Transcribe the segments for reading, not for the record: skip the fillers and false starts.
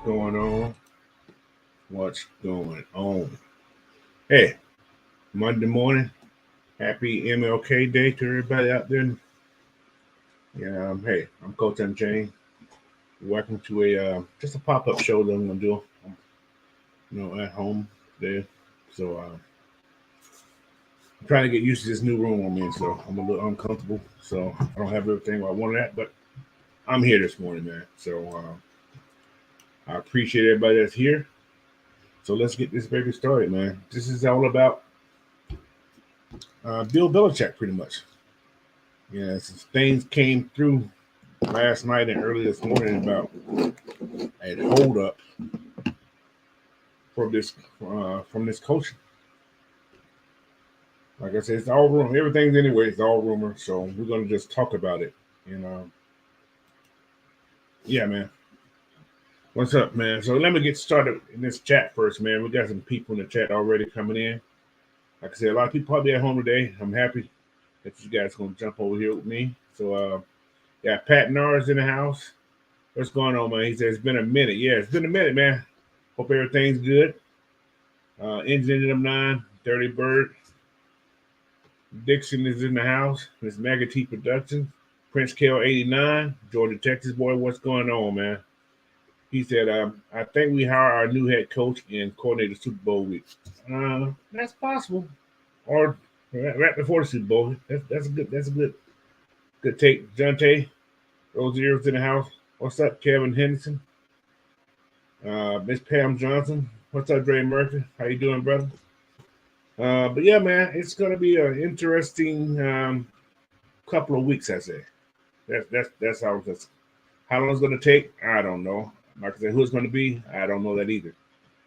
going on? What's going on? Hey, Monday morning. Happy MLK Day to everybody out there. Yeah, hey, I'm Coach Unchained. Welcome to a just a pop up show that I'm gonna do. At home today. So I'm trying to get used to this new room I'm in. So I'm a little uncomfortable. So I don't have everything I wanted at, but I'm here this morning, man. So I appreciate everybody that's here. So let's get this baby started, man. This is all about Bill Belichick, pretty much. Yeah, some things came through last night and early this morning about a hold up from this coaching. Like I said, it's all rumor. Everything's anyway. It's all rumor. So we're gonna just talk about it. And yeah, man. What's up, man? So let me get started in this chat first, man. We got some people in the chat already coming in. Like I said, a lot of people probably at home today. I'm happy that you guys gonna jump over here with me. So yeah, Pat Nars in the house. What's going on, man? He says it's been a minute. Yeah, it's been a minute, man. Hope everything's good. Engine them 9, 30 Bird. Dixon is in the house. Miss Mega T Productions. Prince Kale 89. Georgia, Texas boy. What's going on, man? He said, I think we hire our new head coach and coordinator Super Bowl week. That's possible. Or right before the Super Bowl. That's a good take. Jonte, Rozier's in the house. What's up, Kevin Henderson? Miss Pam Johnson. What's up, Dre Murphy? How you doing, brother? But yeah, man, it's gonna be an interesting couple of weeks. I say that's how long it's gonna take. I don't know. Like I said, who it's gonna be, I don't know that either.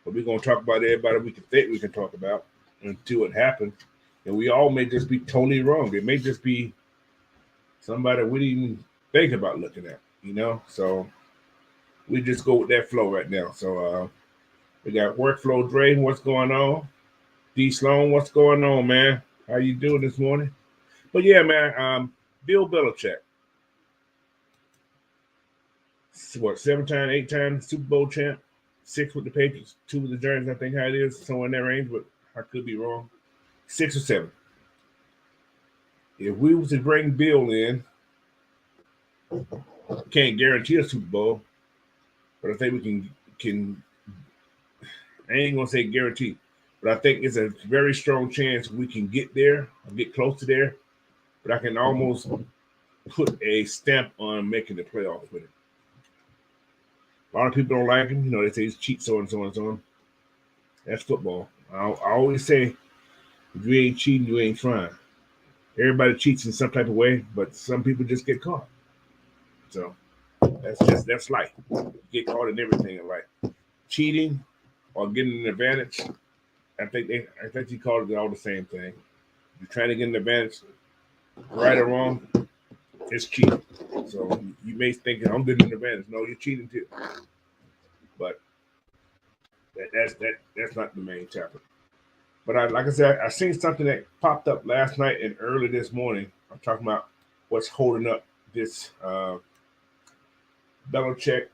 But we're gonna talk about everybody we can think we can talk about until it happens, and we all may just be totally wrong. It may just be somebody we didn't even think about looking at. So we just go with that flow right now. So we got Workflow Dre. What's going on? D Sloan, what's going on, man? How you doing this morning? But yeah, man, Bill Belichick. What, 7-time, 8-time Super Bowl champ? 6 with the Patriots, 2 with the Giants, I think how it is, somewhere in that range, but I could be wrong. 6 or 7. If we was to bring Bill in, can't guarantee a Super Bowl, but I think we can I ain't gonna say guarantee, but I think it's a very strong chance we can get there or get close to there. But I can almost put a stamp on making the playoffs with it. A lot of people don't like him. They say he's cheat, so and so and so on. That's football. I always say, if you ain't cheating, you ain't trying. Everybody cheats in some type of way, but some people just get caught. So that's life. You get caught in everything in life. Cheating or getting an advantage. I think you call it all the same thing. You're trying to get an advantage, right or wrong, it's cheating. So you may think I'm getting an advantage. No, you're cheating too. But that's not the main topic. But like I said, I seen something that popped up last night and early this morning. I'm talking about what's holding up this Belichick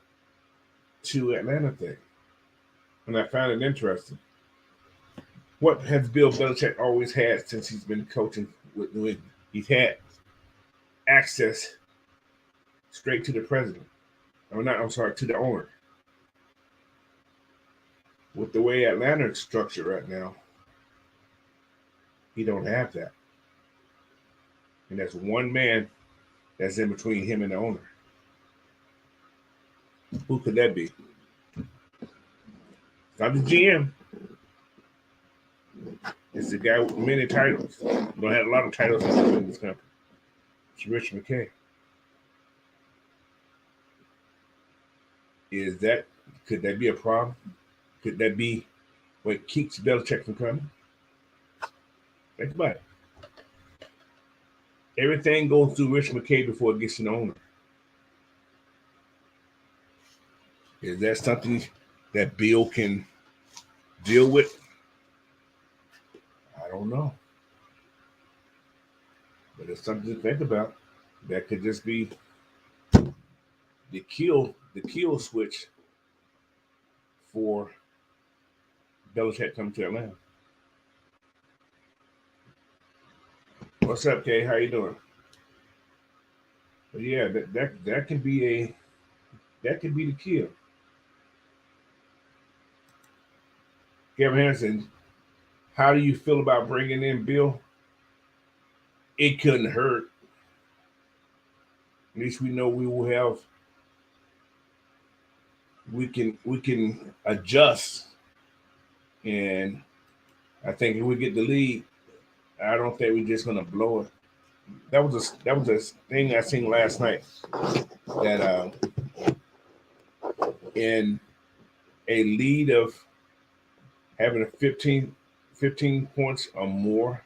to Atlanta thing, and I found it interesting. What has Bill Belichick always had since he's been coaching with New England? He's had access straight to the president. To the owner. With the way Atlanta is structured right now, he don't have that. And that's one man that's in between him and the owner. Who could that be? It's not the GM. It's the guy with many titles. We don't have a lot of titles in this company. It's Rich McKay. Could that be a problem? Could that be what keeps Belichick from coming? Think about it. Everything goes through Rich McKay before it gets to the owner. Is that something that Bill can deal with? I don't know. But it's something to think about. That could just be the kill switch for Belichick coming to Atlanta. What's up, Kay? How you doing? But yeah, that can be the kill. Kevin Henderson, how do you feel about bringing in Bill? It couldn't hurt. At least we know we will have. We can adjust, and I think if we get the lead, I don't think we're just gonna blow it. That was a thing I seen last night that in a lead of having a 15 points or more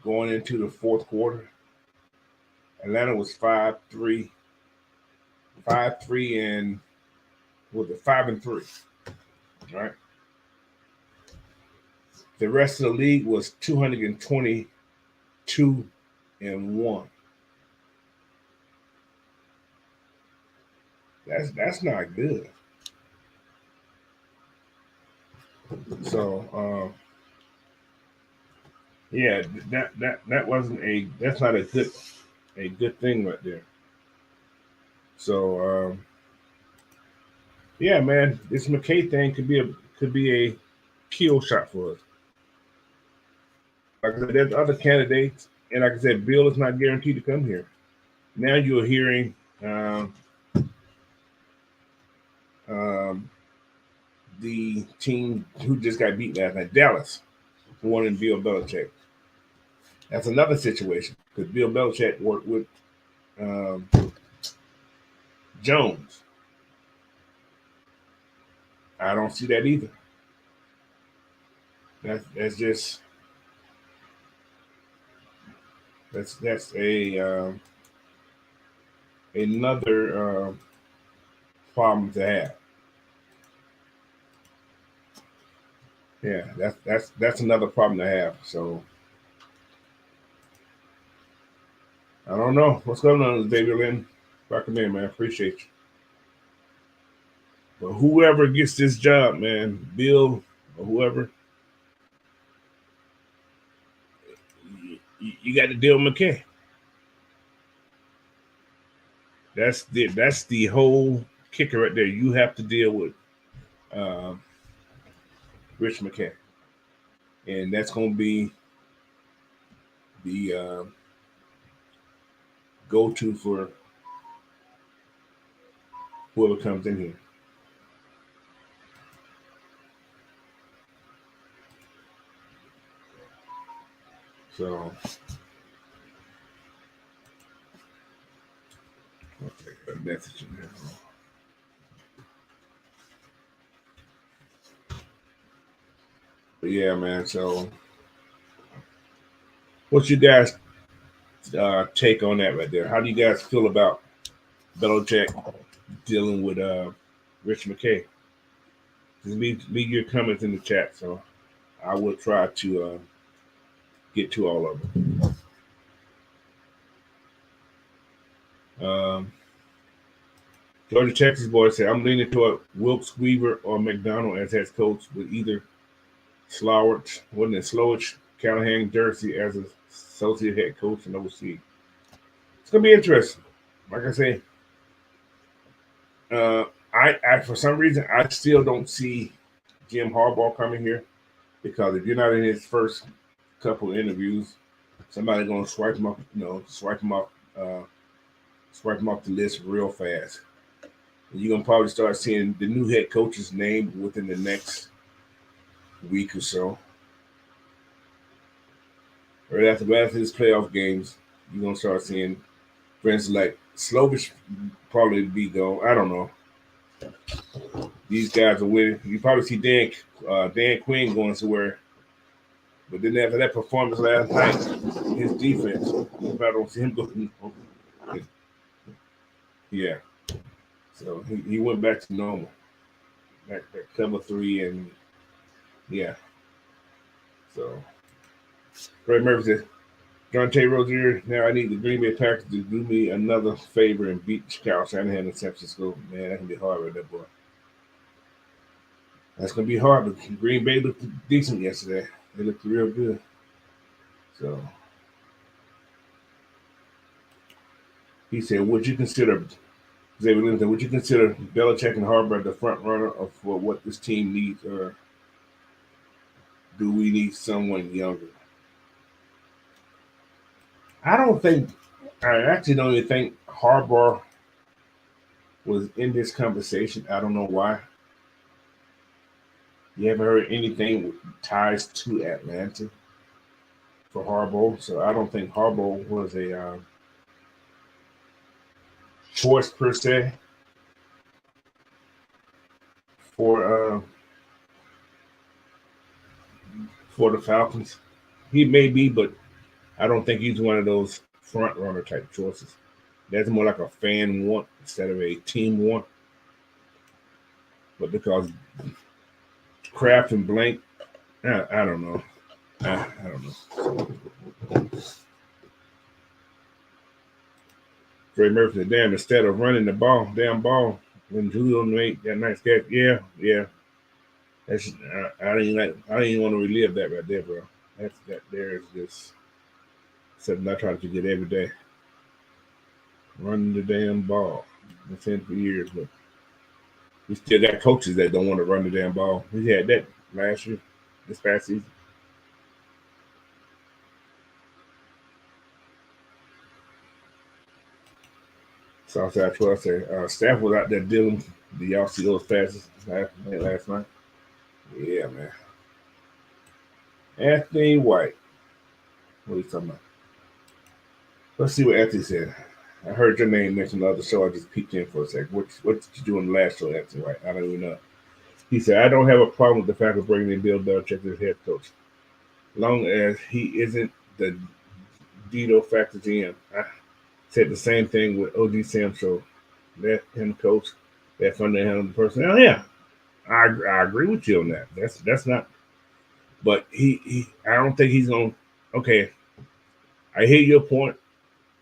going into the fourth quarter, Atlanta was 5-3, 5-3, and was it 5-3, right? The rest of the league was 222-1. That's not good. So yeah, that wasn't that's not a good thing right there. So yeah, man, this McKay thing could be a kill shot for us. Like I said, there's other candidates, and like I said, Bill is not guaranteed to come here. Now you're hearing the team who just got beat last night, Dallas, who wanted Bill Belichick. That's another situation because Bill Belichick worked with Jones. I don't see that either. That's a another problem to have. Yeah, that's another problem to have. So I don't know what's going on, David Lynn. Welcome in, man. Appreciate you. But whoever gets this job, man, Bill or whoever, you got to deal with McKay. That's the whole kicker right there. You have to deal with Rich McKay, and that's going to be the go-to for whoever comes in here. So I'll take a message in there. But yeah, man. So what's your guys' take on that right there? How do you guys feel about Belichick dealing with Rich McKay? Just leave your comments in the chat, so I will try to get to all of them. Georgia Texas boy said, I'm leaning toward Wilkes, Weaver, or McDonald as head coach with either Slowich, Callahan, Jersey as associate head coach and OC. It's going to be interesting. Like I say, I for some reason, I still don't see Jim Harbaugh coming here because if you're not in his first couple of interviews, somebody's going to swipe him off the list real fast. And you're going to probably start seeing the new head coach's name within the next week or so. Right after his playoff games, you're going to start seeing, for instance, like Slovich probably be gone. I don't know. These guys are winning. You probably see Dan Quinn going somewhere. But then after that performance last night, his defense, you probably don't see him going. Yeah. So he went back to normal. That cover 3 and yeah. So Ray Murphy says, John T. Rozier, now I need the Green Bay Packers to do me another favor and beat Kyle Shanahan in San Francisco. Man, that can be hard with that boy. That's gonna be hard, but Green Bay looked decent yesterday. They looked real good. So he said, "Would you consider Xavier Linton? Would you consider Belichick and Harbaugh the front runner for what this team needs, or do we need someone younger?" I don't think. I actually don't even think Harbaugh was in this conversation. I don't know why. You haven't heard anything with ties to Atlanta for Harbaugh, so I don't think Harbaugh was a choice per se for uh, for the Falcons. He may be, but I don't think he's one of those front runner type choices. That's more like a fan want instead of a team want. But because Kraft and Blank, I don't know. I don't know. Trey Murphy said, "Damn, instead of running the damn ball, when Julio made that nice catch, yeah. That's I didn't even want to relive that right there, bro. That there is just something I try to forget every day. Running the damn ball. Been saying for years, but we still got coaches that don't want to run the damn ball. We had that last year, this past season. Southside 12 said, staff was out there dealing. Do y'all see those passes last night? Yeah, man. Anthony White. What are you talking about? Let's see what Anthony said. I heard your name mentioned on the other show. I just peeked in for a sec. What did you do on the last show, Anthony White? I don't even know. He said, I don't have a problem with the fact of bringing in Bill Belichick as head coach. Long as he isn't the Dito factors in. I said the same thing with OG Sam, so let him coach. That's under him personnel. Yeah, I agree with you on that. That's not. But he I don't think he's going. Okay, I hear your point,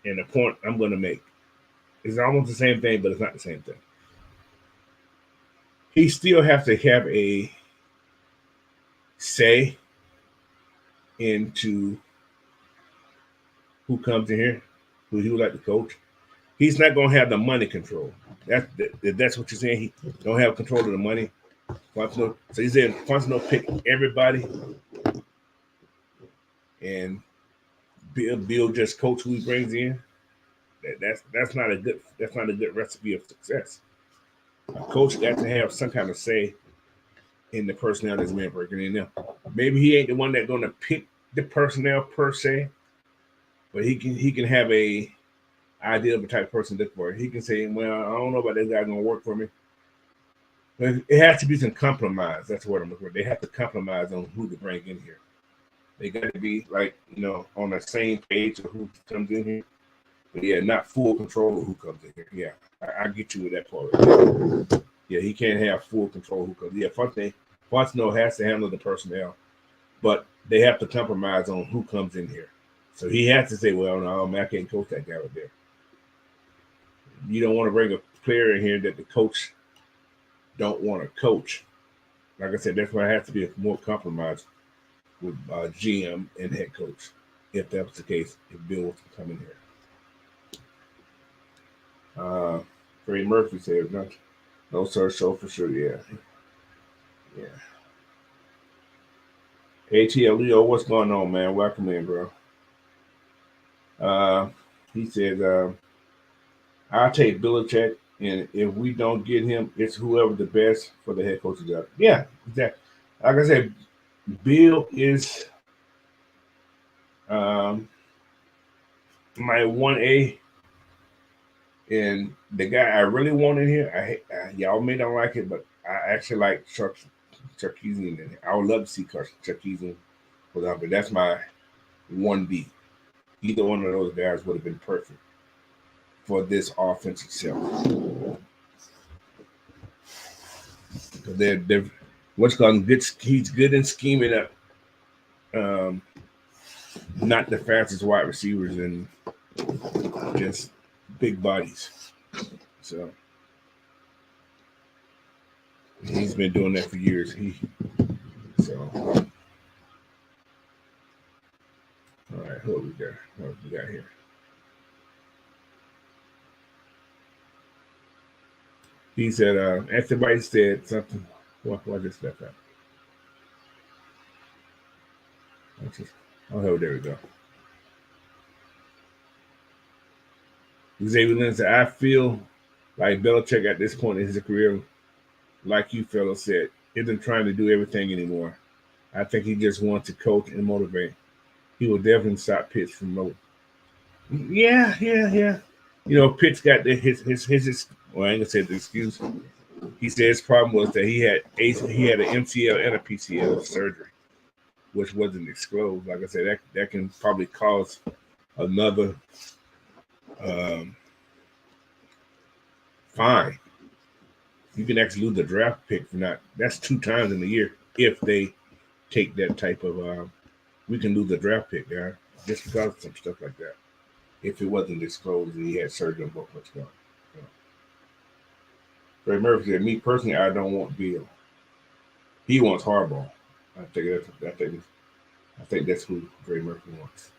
and the point I'm going to make is almost the same thing, but it's not the same thing. He still has to have a say into who comes in here, who he would like to coach. He's not going to have the money control. That's what you're saying. He don't have control of the money. So he said Fontenot pick everybody, and Bill just coach who he brings in. That's not a good recipe of success. A coach got to have some kind of say in the personnel that's being breaking in there. Maybe he ain't the one that's going to pick the personnel per se, but he can have a idea of the type of person that's for. He can say, well, I don't know about this guy going to work for me. But it has to be some compromise. That's what I'm looking for. They have to compromise on who to bring in here. They got to be on the same page of who comes in here. But yeah, not full control of who comes in here. Yeah, I get you with that part. Right. Yeah, he can't have full control of who comes. Yeah, Fontenot has to handle the personnel, but they have to compromise on who comes in here. So he has to say, well, no, man, I can't coach that guy right there. You don't want to bring a player in here that the coach don't want to coach. Like I said, that's why it has to be a more compromise with GM and head coach, if that was the case, if Bill was to come in here. Freddie Murphy said, no, sir, so for sure, yeah. ATL Leo, what's going on, man? Welcome in, bro. He says, I'll take Belichick, and if we don't get him, it's whoever the best for the head coach's job. Yeah, exactly. Like I said, Bill is my 1A, and the guy I really want in here, y'all may not like it, but I actually like Sarkisian. I would love to see Sarkisian, for example. That's my 1B. Either one of those guys would have been perfect for this offense itself. They're what's called good. He's good in scheming up. Not the fastest wide receivers and just big bodies. So He's been doing that for years. All right, who we got? What we got here? He said, everybody said something. What just left out? Oh, there we go. Xavier Lynn said, I feel like Belichick at this point in his career, like you fellas said, isn't trying to do everything anymore. I think he just wants to coach and motivate. He will definitely stop Pitts from low. Yeah. Pitts got his well, I ain't gonna say the excuse. He said his problem was that he had an MCL and a PCL surgery, which wasn't disclosed. Like I said, that can probably cause another fine. You can actually lose the draft pick for not. That's 2 times in a year if they take that type of. We can lose the draft pick, guy, just because of some stuff like that. If it wasn't disclosed that he had surgery on both what's going. Ray Murphy said, "Me personally, I don't want Bill. He wants Harbaugh. I think that's who Ray Murphy wants."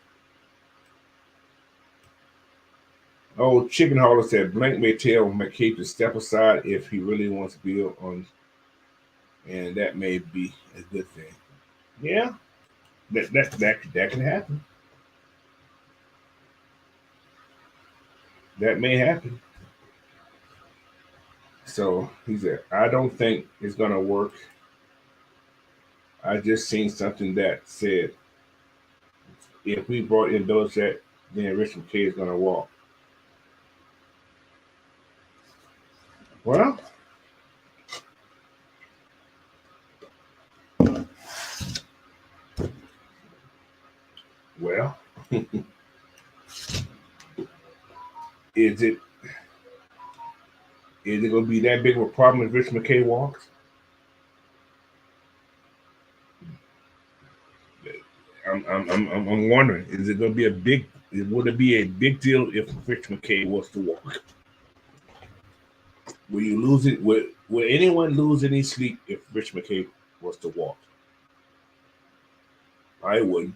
Oh, Chicken Hauler said, "Blank may tell McCabe to step aside if he really wants Bill on, and that may be a good thing." Yeah, that can happen. That may happen. So he said, "I don't think it's gonna work. I just seen something that said if we brought in Belichick, then Rich McKay is gonna walk." Well, well, is it going to be that big of a problem if Rich McKay walks? I'm wondering. Is it going to be a big? Would it be a big deal if Rich McKay was to walk? Will you lose it? Will anyone lose any sleep if Rich McKay was to walk? I wouldn't.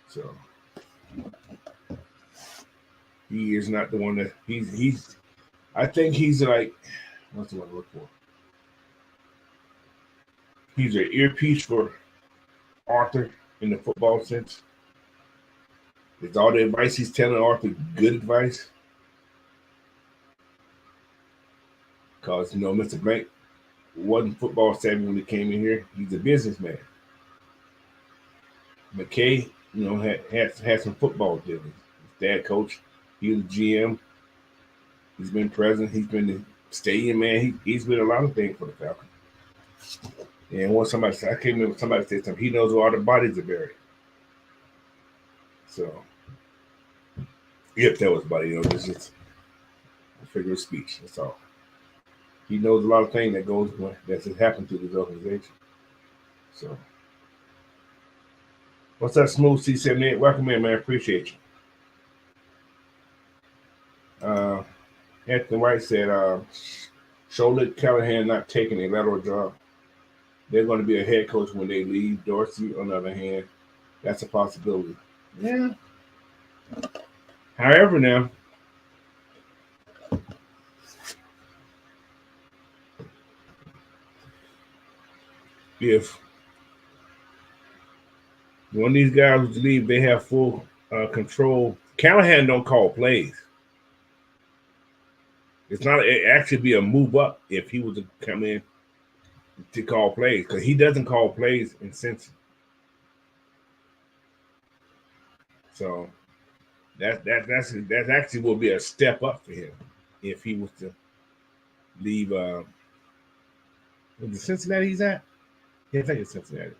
So he is not the one that he's. I think he's like, what's the one to look for? He's an earpiece for Arthur in the football sense. Is all the advice he's telling Arthur good advice? Because Mr. Blank wasn't football savvy when he came in here. He's a businessman. McKay, had some football dealings. His dad coach, he was GM. He's been president. He's been the stadium man. He's been a lot of things for the Falcons. And once I can't remember, somebody said something. He knows where all the bodies are buried. So, if that was body, this is a figure of speech. That's all. He knows a lot of things that's happened to this organization. So, what's that, Smooth C78? Welcome in, man. Appreciate you. Anthony White said, Charlotte Callahan not taking a lateral job. They're going to be a head coach when they leave. Dorsey, on the other hand, that's a possibility. Yeah. However, now, if one of these guys was to leave, they have full control. Callahan don't call plays. It actually be a move up if he was to come in to call plays, because he doesn't call plays in Cincy. So that actually will be a step up for him if he was to leave. Was it Cincinnati he's at? Yeah, I think it's Cincinnati,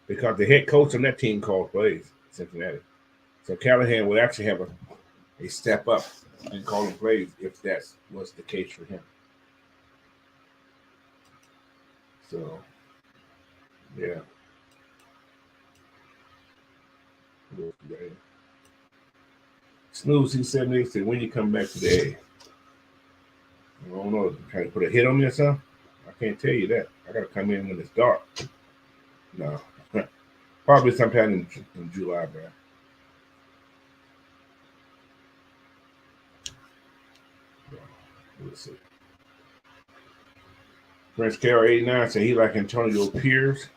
because the head coach on that team calls plays in Cincinnati. So Callahan will actually have a step up in calling plays if that was the case for him. So, yeah. Snooze C78 said, "When you come back today?" don't know. Trying to put a hit on me or something? I can't tell you that. I gotta come in when it's dark. No, probably sometime in July, man. We'll see. Prince Carroll 89 said he like Antonio Pierce.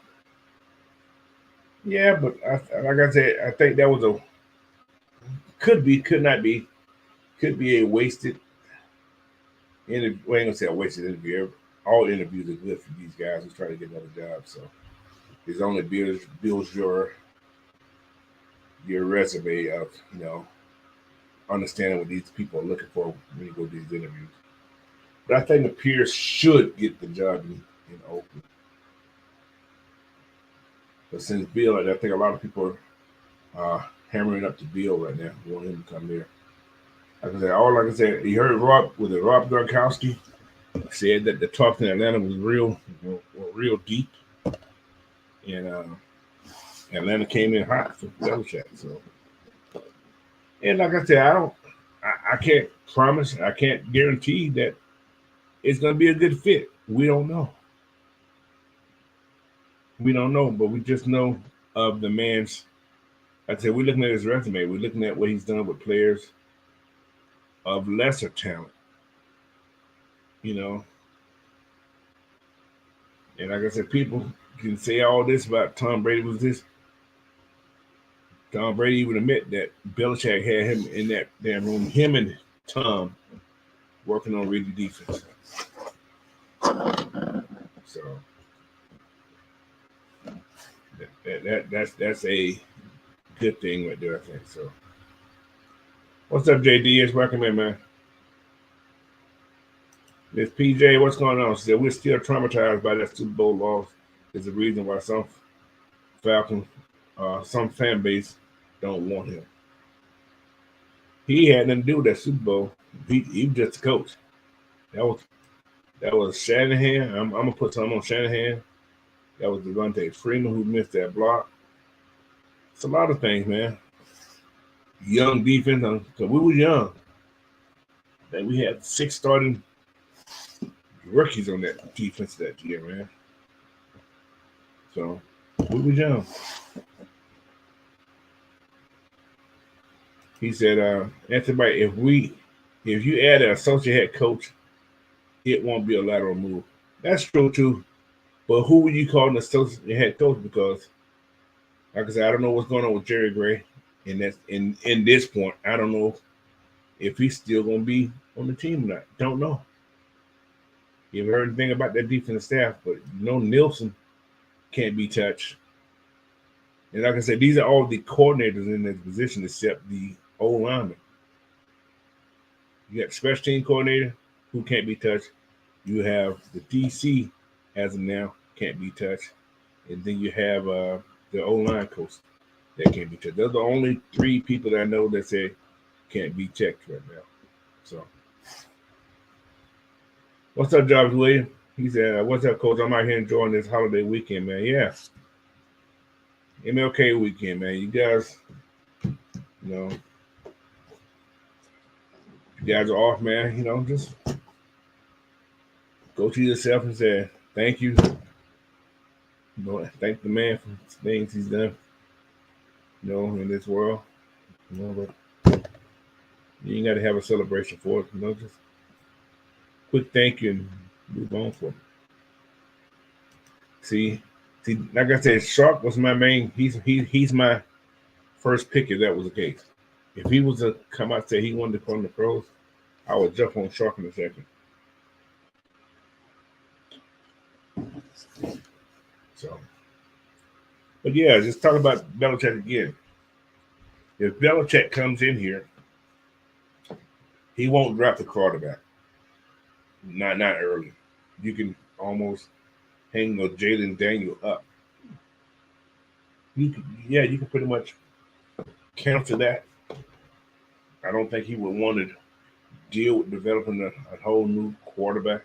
Yeah, but like I said, I think that was could not be, could be a wasted interview. Well, I ain't gonna say a wasted interview. All interviews are good for these guys who's trying to get another job. So it only builds your resume of understanding what these people are looking for when you go to these interviews. But I think the Pierce should get the job in Oakland. But since Bill, I think a lot of people are hammering up to Bill right now, want him to come there. Like I said, you heard Rob Gronkowski said that the talks in Atlanta was real deep, and Atlanta came in hot for Belichick. So, and like I said, I can't promise, I can't guarantee that it's going to be a good fit. We don't know. But we just know of the man's. Like I said, we're looking at his resume. We're looking at what he's done with players of lesser talent. And like I said, people can say all this about Tom Brady was this. Tom Brady would admit that Belichick had him in that damn room, him and Tom working on reading defense. So that's a good thing right there, I think. So what's up, JD? Welcome in, man. Miss PJ, what's going on? She said we're still traumatized by that Super Bowl loss. Is the reason why some Falcons, some fan base don't want him. He had nothing to do with that Super Bowl. He was just a coach. That was Shanahan. I'm gonna put something on Shanahan. That was Devontae Freeman who missed that block. It's a lot of things, man. Young defense, because we were young. And we had 6 starting rookies on that defense that year, man. So we were young. He said, Anthony, if you add an associate head coach, it won't be a lateral move. That's true too. But who would you call an associate head coach? Because, like I said, I don't know what's going on with Jerry Gray. And that's in this point, I don't know if he's still going to be on the team or not. Don't know. You ever heard anything about that defensive staff? But Nielsen can't be touched. And like I said, these are all the coordinators in this position except the O-lineman. You got the special team coordinator who can't be touched. You have the DC as of now can't be touched. And then you have the O-line coach that can't be touched. Those are the only 3 people that I know that say can't be checked right now. So, what's up, Jarvis Williams? He said, what's up, coach? I'm out here enjoying this holiday weekend, man. Yeah. MLK weekend, man. You guys, you guys are off, man. Just go to yourself and say thank you. Thank the man for things he's done, in this world. But you ain't got to have a celebration for it. Just quick thank you and move on for it. See, like I said, Sharp was my main. He's my first pick if that was the case. If he was to come out and say he wanted to come to the pros, I would jump on Sharp in a second. So, but yeah, just talk about Belichick again. If Belichick comes in here, he won't draft a quarterback. Not early. You can almost hang the Jalen Daniel up. You can pretty much counter that. I don't think he would want to deal with developing a whole new quarterback.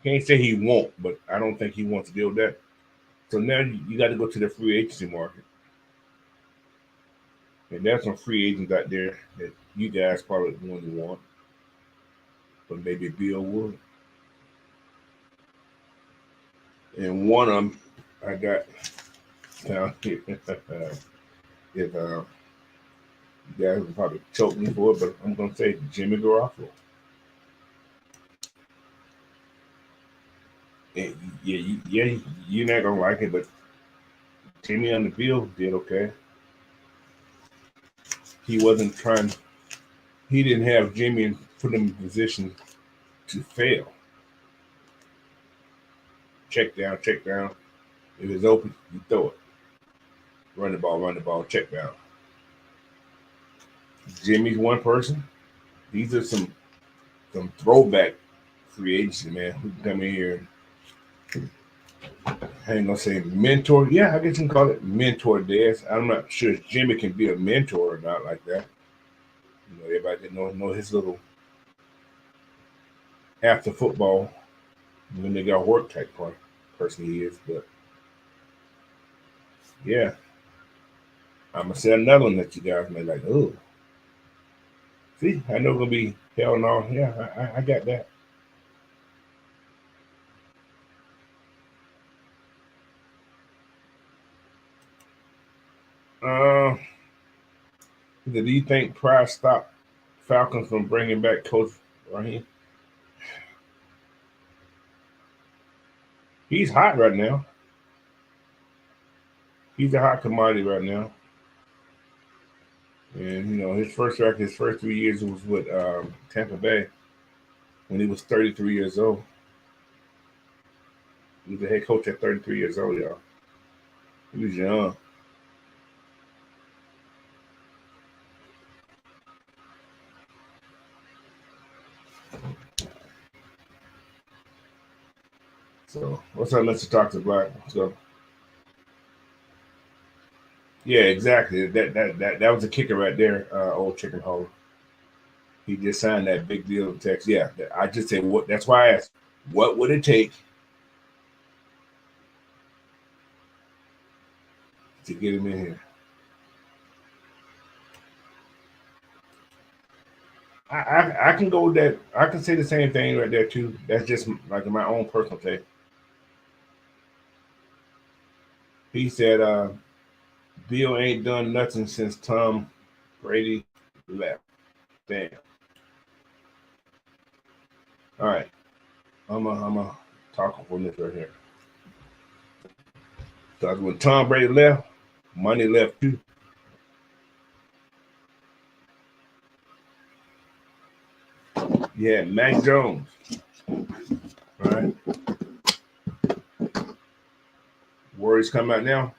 Can't say he won't, but I don't think he wants to deal with that. So now you got to go to the free agency market. And there's some free agents out there that you guys probably wouldn't want. but maybe Bill would. And one of them I got down here. If you guys would probably choke me for it, but I'm gonna say Jimmy Garoppolo. And yeah, you're not gonna like it, but Jimmy on the field did okay. He wasn't trying. He didn't have Jimmy and put him in position to fail. Check down, check down. If it's open, you throw it. Run the ball, check down. Jimmy's one person. These are some throwback free agency, man, who can come in here and I ain't gonna say mentor. Yeah, I guess you can call it mentor dads. I'm not sure if Jimmy can be a mentor or not like that. You know, everybody can know his little after football when they got work type person he is. But yeah, I'm gonna say another one that you guys may like. Oh, see, I know it's gonna be hell no. Yeah, I got that. Uh, do you think Price stopped Falcons from bringing back Coach Raheem? He's hot right now. He's a hot commodity right now. And you know, his first record, his first 3 years was with Tampa Bay when he was 33 years old. He was the head coach at 33 years old, y'all. He was young. So what's up, Mr. Talk to Black? So yeah, exactly. That was a kicker right there, old chicken hole. He just signed that big deal text. Yeah, I just said what. That's why I asked, what would it take to get him in here? I can go with that. I can say the same thing right there too. That's just like my own personal take. He said, Bill ain't done nothing since Tom Brady left. Damn. All right. I'm a talk on this right here. So when Tom Brady left, money left too. Yeah, Mac Jones. All right. Words come out now.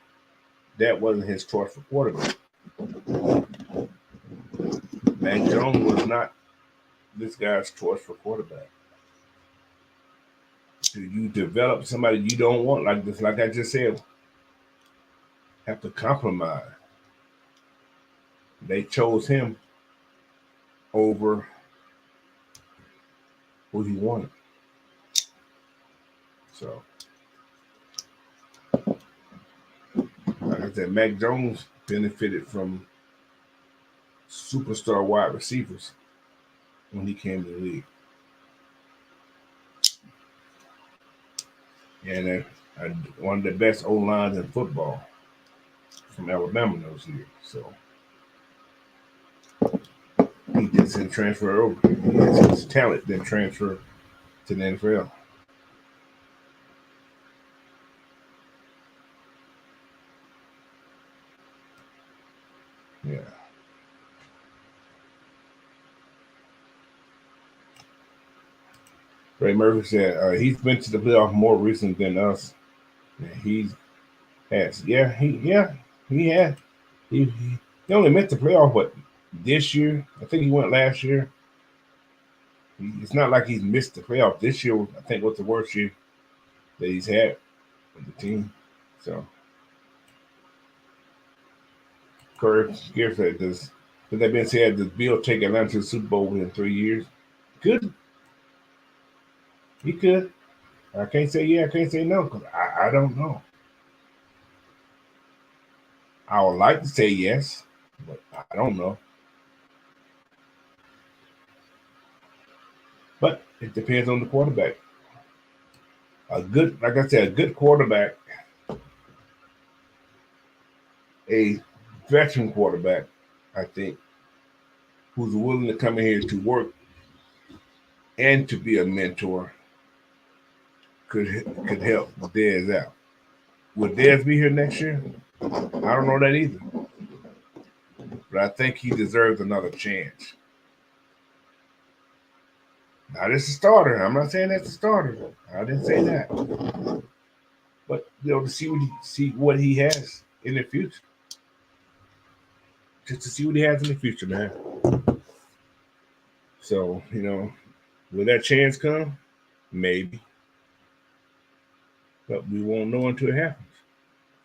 That wasn't his choice for quarterback. Mac Jones was not this guy's choice for quarterback. Do you develop somebody you don't want like this? Like I just said, have to compromise. They chose him over who he wanted. So, like I said, Mac Jones benefited from superstar wide receivers when he came to the league. And one of the best O lines in football from Alabama those years. So he just didn't transfer over. His talent didn't transfer to the NFL. Yeah. Ray Murphy said he's been to the playoff more recent than us. And he has. He had. He only missed the playoff, but this year, I think he went last year. It's not like he's missed the playoff. This year, I think, was the worst year that he's had with the team. So, Curry Gibbs said, with that being said, does Bill take Atlanta to the Super Bowl within 3 years? Good. He could. I can't say yeah, I can't say no, because I don't know. I would like to say yes, but I don't know. But It depends on the quarterback. Like I said, a good quarterback, a veteran quarterback, I think, who's willing to come in here to work and to be a mentor could help Dez out. Will Dez be here next year? I don't know that either. But I think he deserves another chance. Now, this is a starter. I'm not saying that's a starter. I didn't say that. But to see what he has in the future. Just to see what he has in the future, man. So, will that chance come? Maybe. But we won't know until it happens.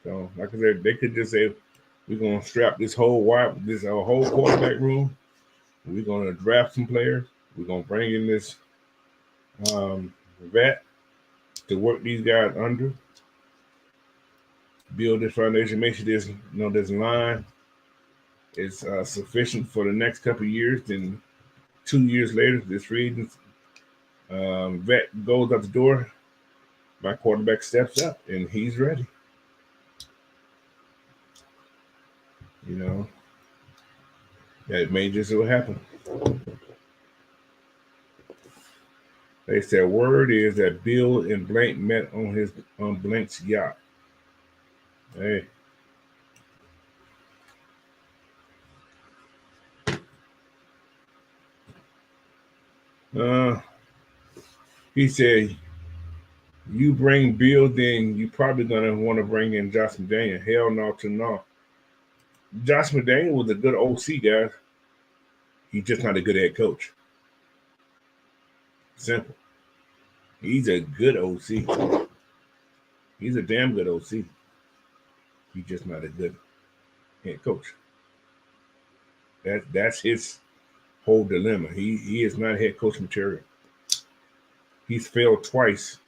So, like I said, they could just say, we're gonna strap this whole whole quarterback room. We're gonna draft some players. We're gonna bring in this vet to work these guys under, build this foundation, make sure this line is sufficient for the next couple of years. Then 2 years later, this free agent vet goes out the door. My quarterback steps up and he's ready. That may just so happen. They said word is that Bill and Blank met on Blank's yacht. Hey. He said, you bring Bill, then you probably gonna want to bring in Josh McDaniel. Hell no. Josh McDaniel was a good OC, guys. He's just not a good head coach. Simple. He's a good OC. He's a damn good OC. He's just not a good head coach. That's his whole dilemma. He is not head coach material. He's failed twice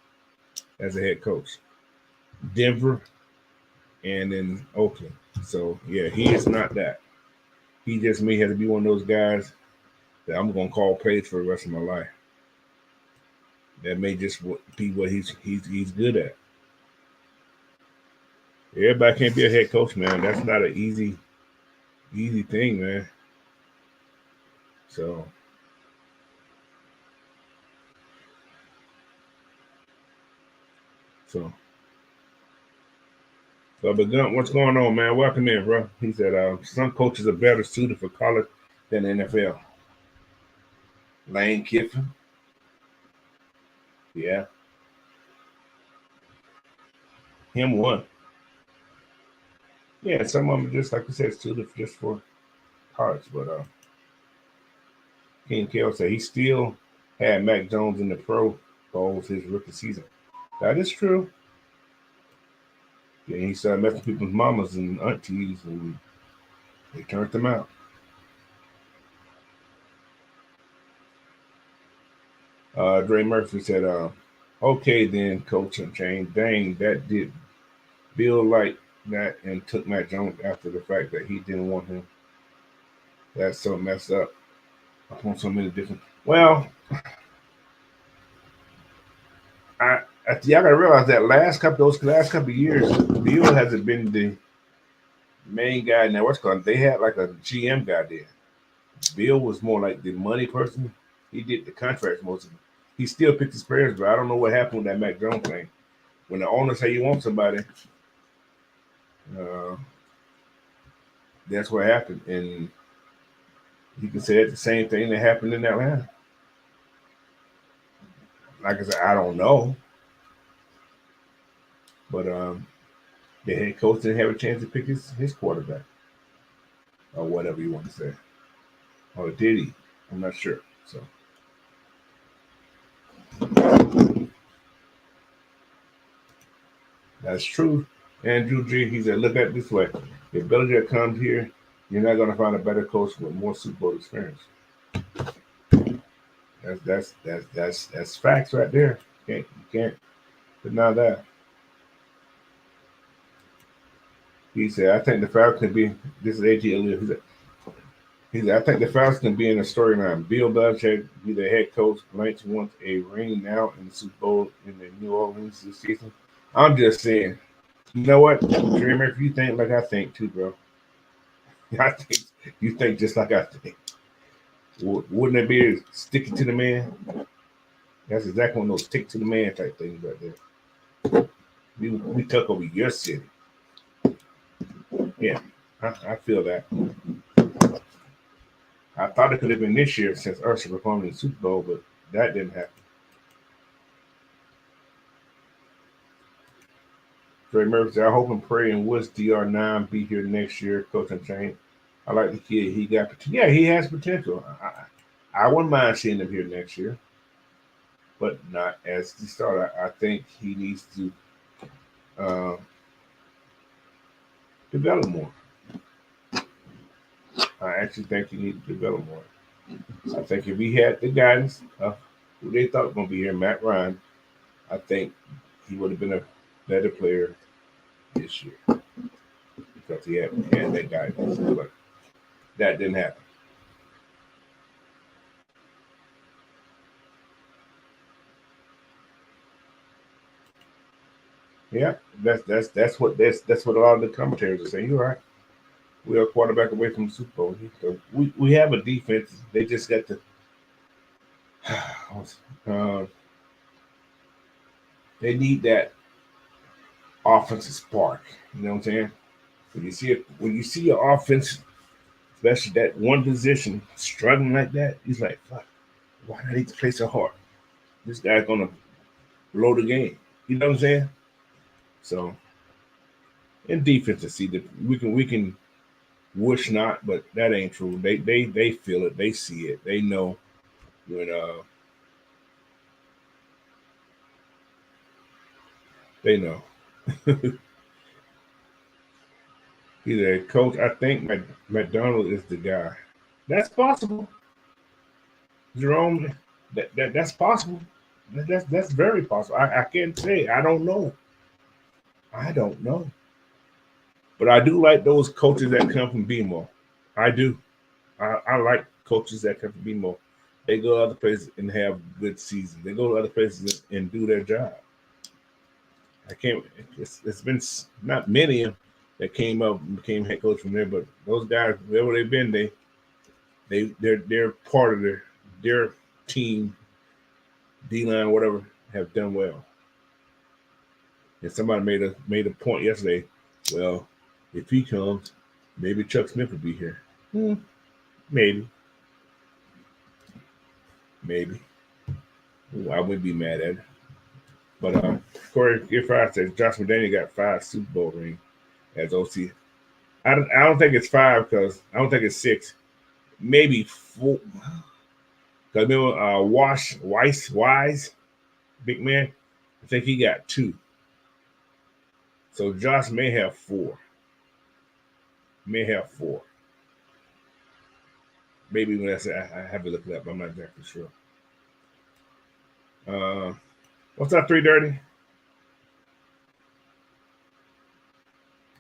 as a head coach. Denver and in Oakland. So yeah, he is not that. He just may have to be one of those guys that I'm gonna call plays for the rest of my life. That may just be what he's good at. Everybody can't be a head coach, man. That's not an easy thing, man. So but Gun, what's going on, man? Welcome in, bro. He said some coaches are better suited for college than the NFL. Lane Kiffin. Yeah. Him one. Yeah, some of them just like you said, suited just for college. But King Kell said he still had Mac Jones in the Pro Bowls his rookie season. That is true. Yeah, he started messing people's mamas and aunties, and they turned them out. Dre Murphy said, okay then, Coach Unchained. Dang, that did Bill like that and took Mac Jones after the fact that he didn't want him. That's so messed up on so many different. Well, y'all gotta realize that last couple of years, Bill hasn't been the main guy in that what's called. They had like a GM guy there. Bill was more like the money person. He did the contracts most of it. He still picked his players, but I don't know what happened with that Mac Jones thing. When the owner say you want somebody, that's what happened. And you can say it's the same thing that happened in Atlanta. Like I said, I don't know. But the head coach didn't have a chance to pick his quarterback. Or whatever you want to say. Or did he? I'm not sure. So that's true. Andrew G, he said, look at it this way. If Belichick comes here, you're not going to find a better coach with more Super Bowl experience. That's facts right there. You can't deny that. He said, I think the Falcons can be, this is AG Elliott. He said, I think the Falcons can be in the storyline. Bill Belichick be the head coach. Lynch wants a ring now in the Super Bowl in the New Orleans this season. I'm just saying, you know what, Dreamer, if you think like I think too, bro, I think you think just like I think. Wouldn't it be sticking to the man? That's exactly one of those stick to the man type things right there. We took over your city. Yeah, I feel that. I thought it could have been this year since Ursula performed in the Super Bowl, but that didn't happen. Trey Murphy said, I hope and pray and wish DR9 be here next year, Coach Unchained. I like the kid. He got potential. Yeah, he has potential. I wouldn't mind seeing him here next year, but not as the starter. I think he needs to uh, develop more. I actually think he needs to develop more. I think if he had the guidance of who they thought was going to be here, Matt Ryan, I think he would have been a better player this year because he had that guidance. But that didn't happen. Yeah, that's what a lot of the commentators are saying. You're right. We are a quarterback away from the Super Bowl. So we have a defense. They just got to. Uh, they need that offensive spark. You know what I'm saying? When you see your offense, especially that one position struggling like that, he's like, "Fuck, why do I need to play so hard? This guy's gonna blow the game." You know what I'm saying? So in defense, to see that we can wish not, but that ain't true. They feel it. They see it. They know when they know. He's a coach. I think McDonald is the guy. That's possible, Jerome. That's possible. That's very possible. I can't say. I don't know. I don't know. But I do like those coaches that come from BMO. I do. I like coaches that come from BMO. They go to other places and have good seasons. They go to other places and do their job. I can't. It's been not many of them that came up and became head coach from there, but those guys, wherever they've been, they're part of their team, D line, whatever, have done well. And somebody made a point yesterday. Well, if he comes, maybe Chuck Smith will be here. Maybe, maybe. Ooh, I wouldn't be mad at it. But Corey Gifford says Josh McDaniel got 5 Super Bowl rings as OC. I don't think it's 5 because I don't think it's 6. Maybe 4. Because remember, Wise, big man, I think he got 2. So Josh may have 4. May have 4. Maybe when I have to look it up. I'm not exactly sure. What's up, 330?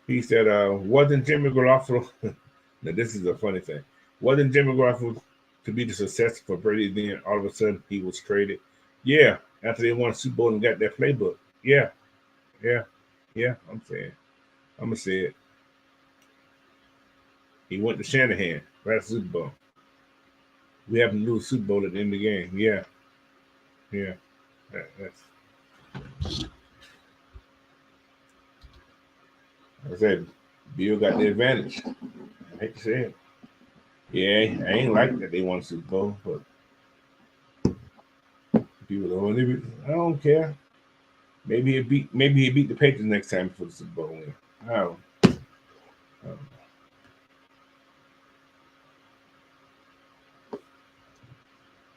He said, wasn't Jimmy Garoppolo? Now, this is a funny thing. Wasn't Jimmy Garoppolo to be the successor for Brady? Then all of a sudden he was traded. Yeah, after they won Super Bowl and got their playbook. Yeah, yeah, yeah. I'm gonna say it. He went to Shanahan right Super Bowl. We happen to lose Super Bowl at the end of the game. Yeah, yeah. That's I said. Bill got the advantage. I hate to say it. Yeah, I ain't like that they won Super Bowl, but people don't. I don't care. Maybe he beat the Patriots next time for the Super Bowl win. I don't. I don't.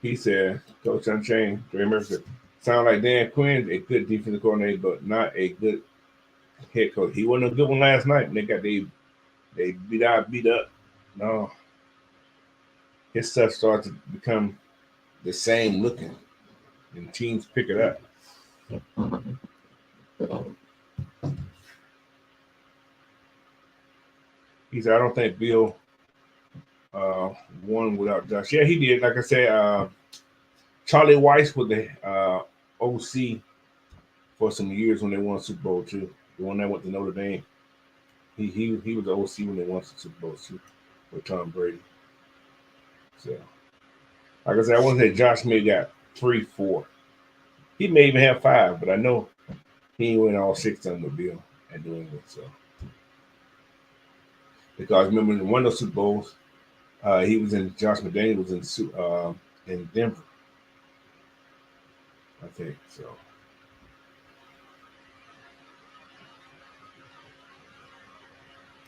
He said, Coach Unchained, Dre Murphy said, sound like Dan Quinn, a good defensive coordinator, but not a good head coach. He wasn't a good one last night, and they beat up. No, his stuff starts to become the same looking, and teams pick it up. He said, I don't think Bill one without Josh. Yeah, he did. Like I said, Charlie Weiss was the OC for some years when they won Super Bowl too. The one that went to Notre Dame. He was the OC when they won some Super Bowl too with Tom Brady. So, like I said, I want to say Josh may got 3, 4. He may even have 5, but I know he ain't win all 6 of them with Bill and New England. So, because remember in one of those Super Bowls, he was in Josh McDaniel was in Denver, I think. So,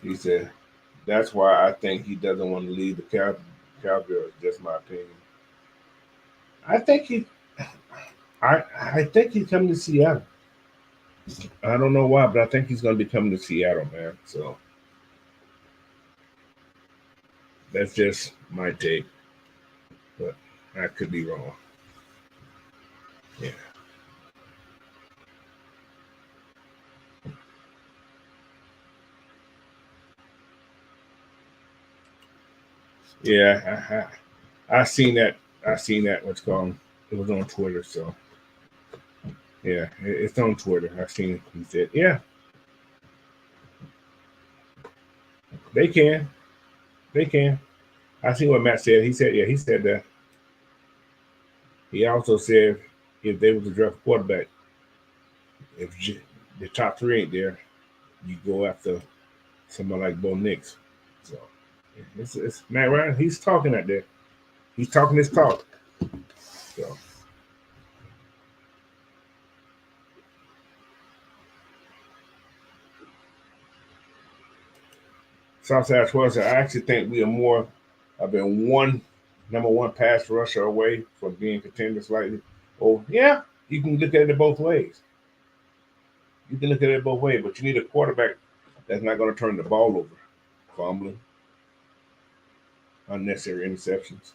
he said that's why I think he doesn't want to leave the Cowgirls. Just my opinion. I think I think he's coming to Seattle. I don't know why, but I think he's going to be coming to Seattle, man. So that's just my take, but I could be wrong. Yeah. Yeah, I seen that. I seen that. What's called? It was on Twitter. So yeah, it's on Twitter. I seen it. He said, "Yeah, they can. They can." I see what Matt said. He said, "Yeah." He said that. He also said if they were to draft a quarterback, if the top 3 ain't there, you go after somebody like Bo Nix. So it's Matt Ryan. He's talking out there. He's talking his talk. So Southside 12 said, I actually think we are more of been number one pass rusher away from being contenders slightly. Oh, yeah, you can look at it both ways. You can look at it both ways, but you need a quarterback that's not going to turn the ball over, fumbling, unnecessary interceptions.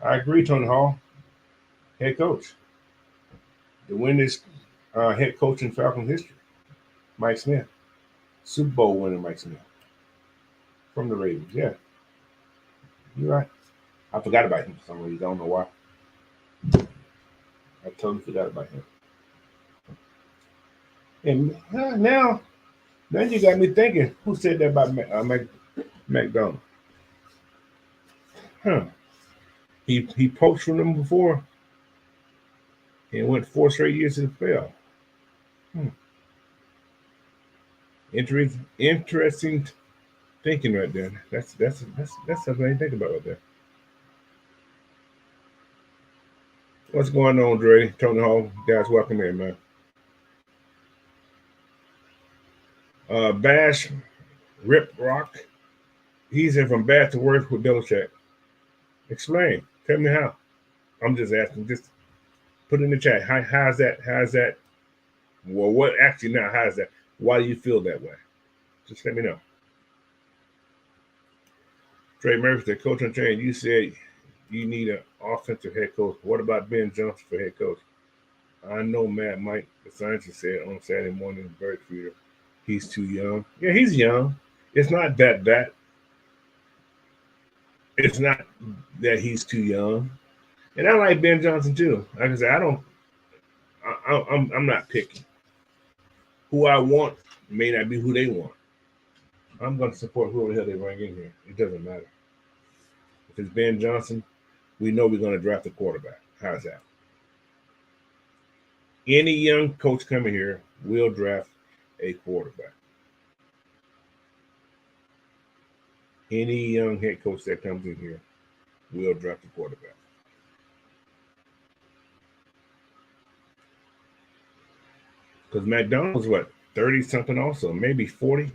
I agree, Tony Hall, head coach. The winningest head coach in Falcons history, Mike Smith. Super Bowl winner Mike Smith from the Ravens. Yeah, you're right. I forgot about him for some reason. I don't know why. I totally forgot about him. And now you got me thinking. Who said that about McDonald? Huh? He poached from them before and went 4 straight years to the playoff. Hmm. Interesting thinking right there. That's something I didn't think about right there. What's going on, Dre? Tony Hall, guys, welcome in, man. Bash Rip Rock. He's in from bad to worse with Belichick. Explain. Tell me how. I'm just asking. Just put in the chat. How's that? How's that? Well, what actually now? How's that? Why do you feel that way? Just let me know. Trey Murphy said, Coach Unchained, you said you need an offensive head coach. What about Ben Johnson for head coach? I know Matt Mike, the scientist, said on Saturday morning in Bird Feeder, he's too young. Yeah, he's young. It's not that. It's not that he's too young. And I like Ben Johnson too. Like I said, I'm not picky. Who I want may not be who they want. I'm going to support whoever the hell they bring in here. It doesn't matter. If it's Ben Johnson, we know we're going to draft a quarterback. How's that? Any young coach coming here will draft a quarterback. Any young head coach that comes in here will draft a quarterback. Because McDonald's what 30 something also, maybe 40.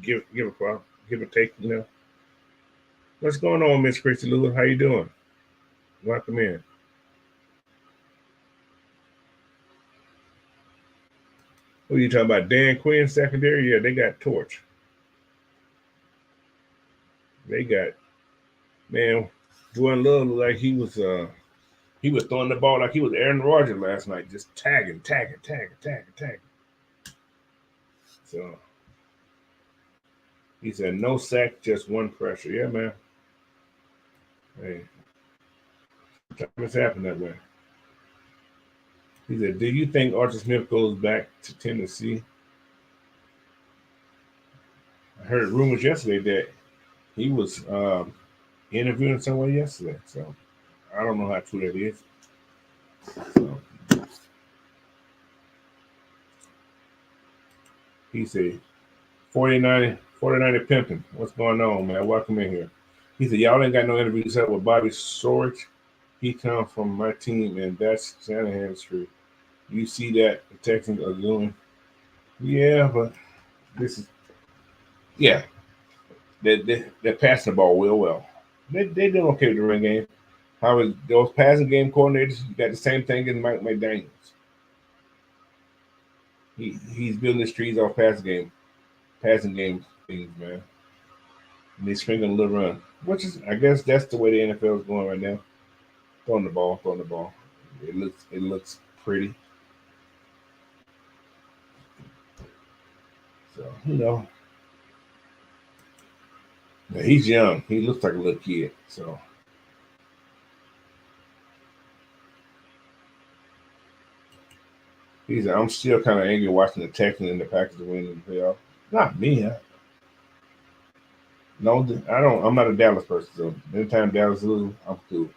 Give a take, you know. What's going on, Miss Christy Lewis? How you doing? Welcome in. Who are you talking about? Dan Quinn secondary? Yeah, they got torch. They got man. Jordan Love looked like he was throwing the ball like he was Aaron Rodgers last night, just tagging. So he said, no sack, just one pressure. Yeah, man. Hey, sometimes it's happened that way. He said, do you think Arthur Smith goes back to Tennessee? I heard rumors yesterday that he was interviewing someone yesterday. So I don't know how true that is. So he said, 49 pimping. What's going on, man? Welcome in here. He said, y'all ain't got no interviews up with Bobby Sorge. He come from my team, and that's Shanahan's true. You see that the Texans are doing. Yeah, but this is, yeah, they're passing the ball real well. They doing okay with the run game. However, those passing game coordinators, you got the same thing as Mike McDaniels. He's building his trees off passing game things, man. And they sprinkling a little run, which is, I guess, that's the way the NFL is going right now. Throwing the ball. It looks pretty. So he's young. He looks like a little kid. So I'm still kind of angry watching the Texans and the Packers win the playoff. Not me. No, I don't. I'm not a Dallas person. So anytime Dallas lose, I'm cool.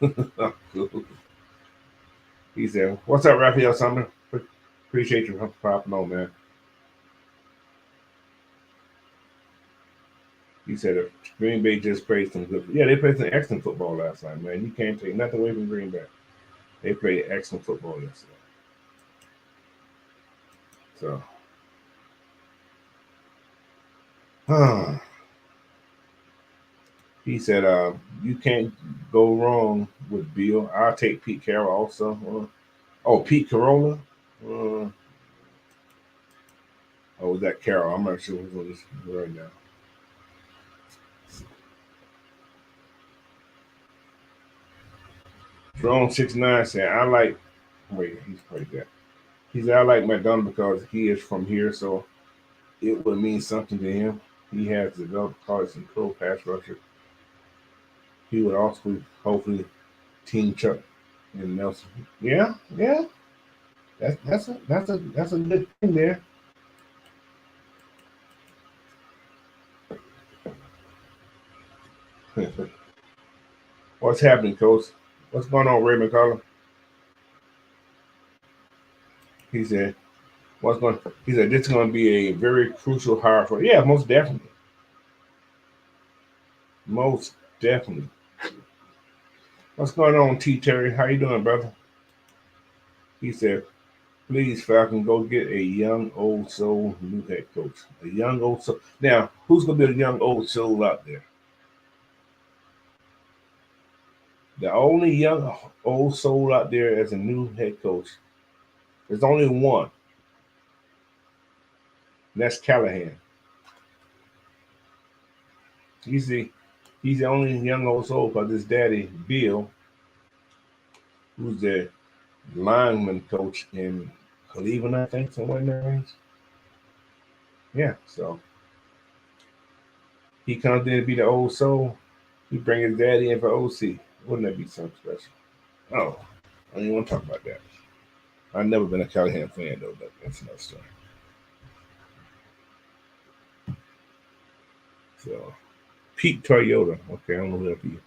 I'm cool. He said, "What's up, Raphael Sumner? Appreciate you popping on, man." He said, "If Green Bay just played some good. Yeah, they played some excellent football last night, man. You can't take nothing away from Green Bay. They played excellent football yesterday." So, he said, "You can't go wrong with Bill. I'll take Pete Carroll also. Pete Carolla. Uh, was that Carroll? I'm not sure who's on this right now." Drone 69 said, "I like." Wait, he's played that. He said, "I like McDonald because he is from here, so it would mean something to him. He has developed college and pro pass rusher. He would also hopefully team Chuck and Nelson." Yeah, yeah. That's a good thing there. What's happening, Coach? What's going on, Ray McCollum? He said, "What's going?" He said, "This is going to be a very crucial hire for." Yeah, most definitely, most definitely. What's going on, T Terry? How you doing, brother? He said, "Please, Falcon, go get a young old soul new head coach. A young old soul. Now, who's going to be a young old soul out there? The only young old soul out there as a new head coach, there's only one. And that's Callahan. He's the he's the only young old soul because his daddy Bill, who's the lineman coach in Cleveland, I think, somewhere in that range. Yeah, so he comes in to be the old soul. He bring his daddy in for OC. Wouldn't that be something special? Oh, I don't even want to talk about that. I've never been a Callahan fan though, but that's another story. So Pete Toyota. Okay, I don't know who that be.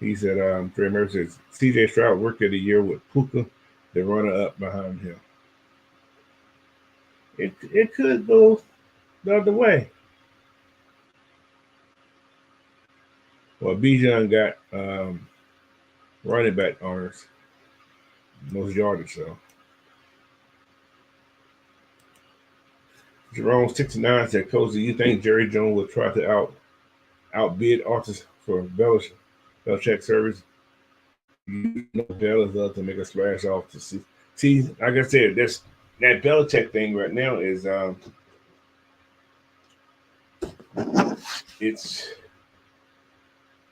He said, Trey Murphy says, CJ Stroud worked of the year with Puka, the runner up behind him. It could go the other way. Well, Bijan got running back honors, most yardage, so. Jerome 69 said, "Coach, do you think Jerry Jones will try to outbid Artis for Belichick service? You know, Bell is up to make a splash off to see. See, like I said, this that Belichick thing right now is it's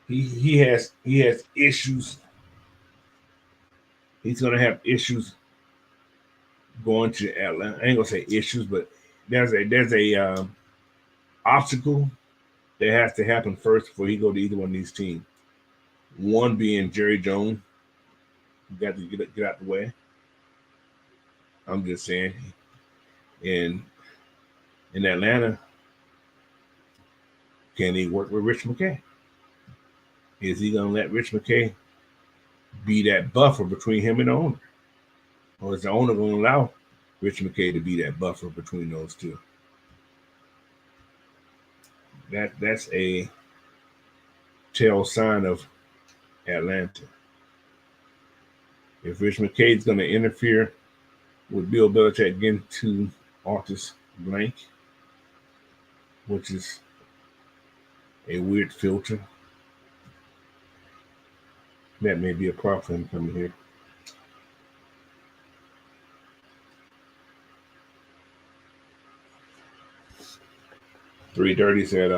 he has issues He's going to have issues going to Atlanta. I ain't gonna say issues, but there's a obstacle that has to happen first before he go to either one of these teams. One being Jerry Jones, you got to get out the way. I'm just saying, in Atlanta, can he work with Rich McKay? Is he gonna let Rich McKay be that buffer between him and the owner, or is the owner gonna allow Rich McKay to be that buffer between those two? That's a tell sign of Atlanta. If Rich McKay is going to interfere with Bill Belichick getting to Artis Blank, which is a weird filter, that may be a problem for him coming here. .330 said,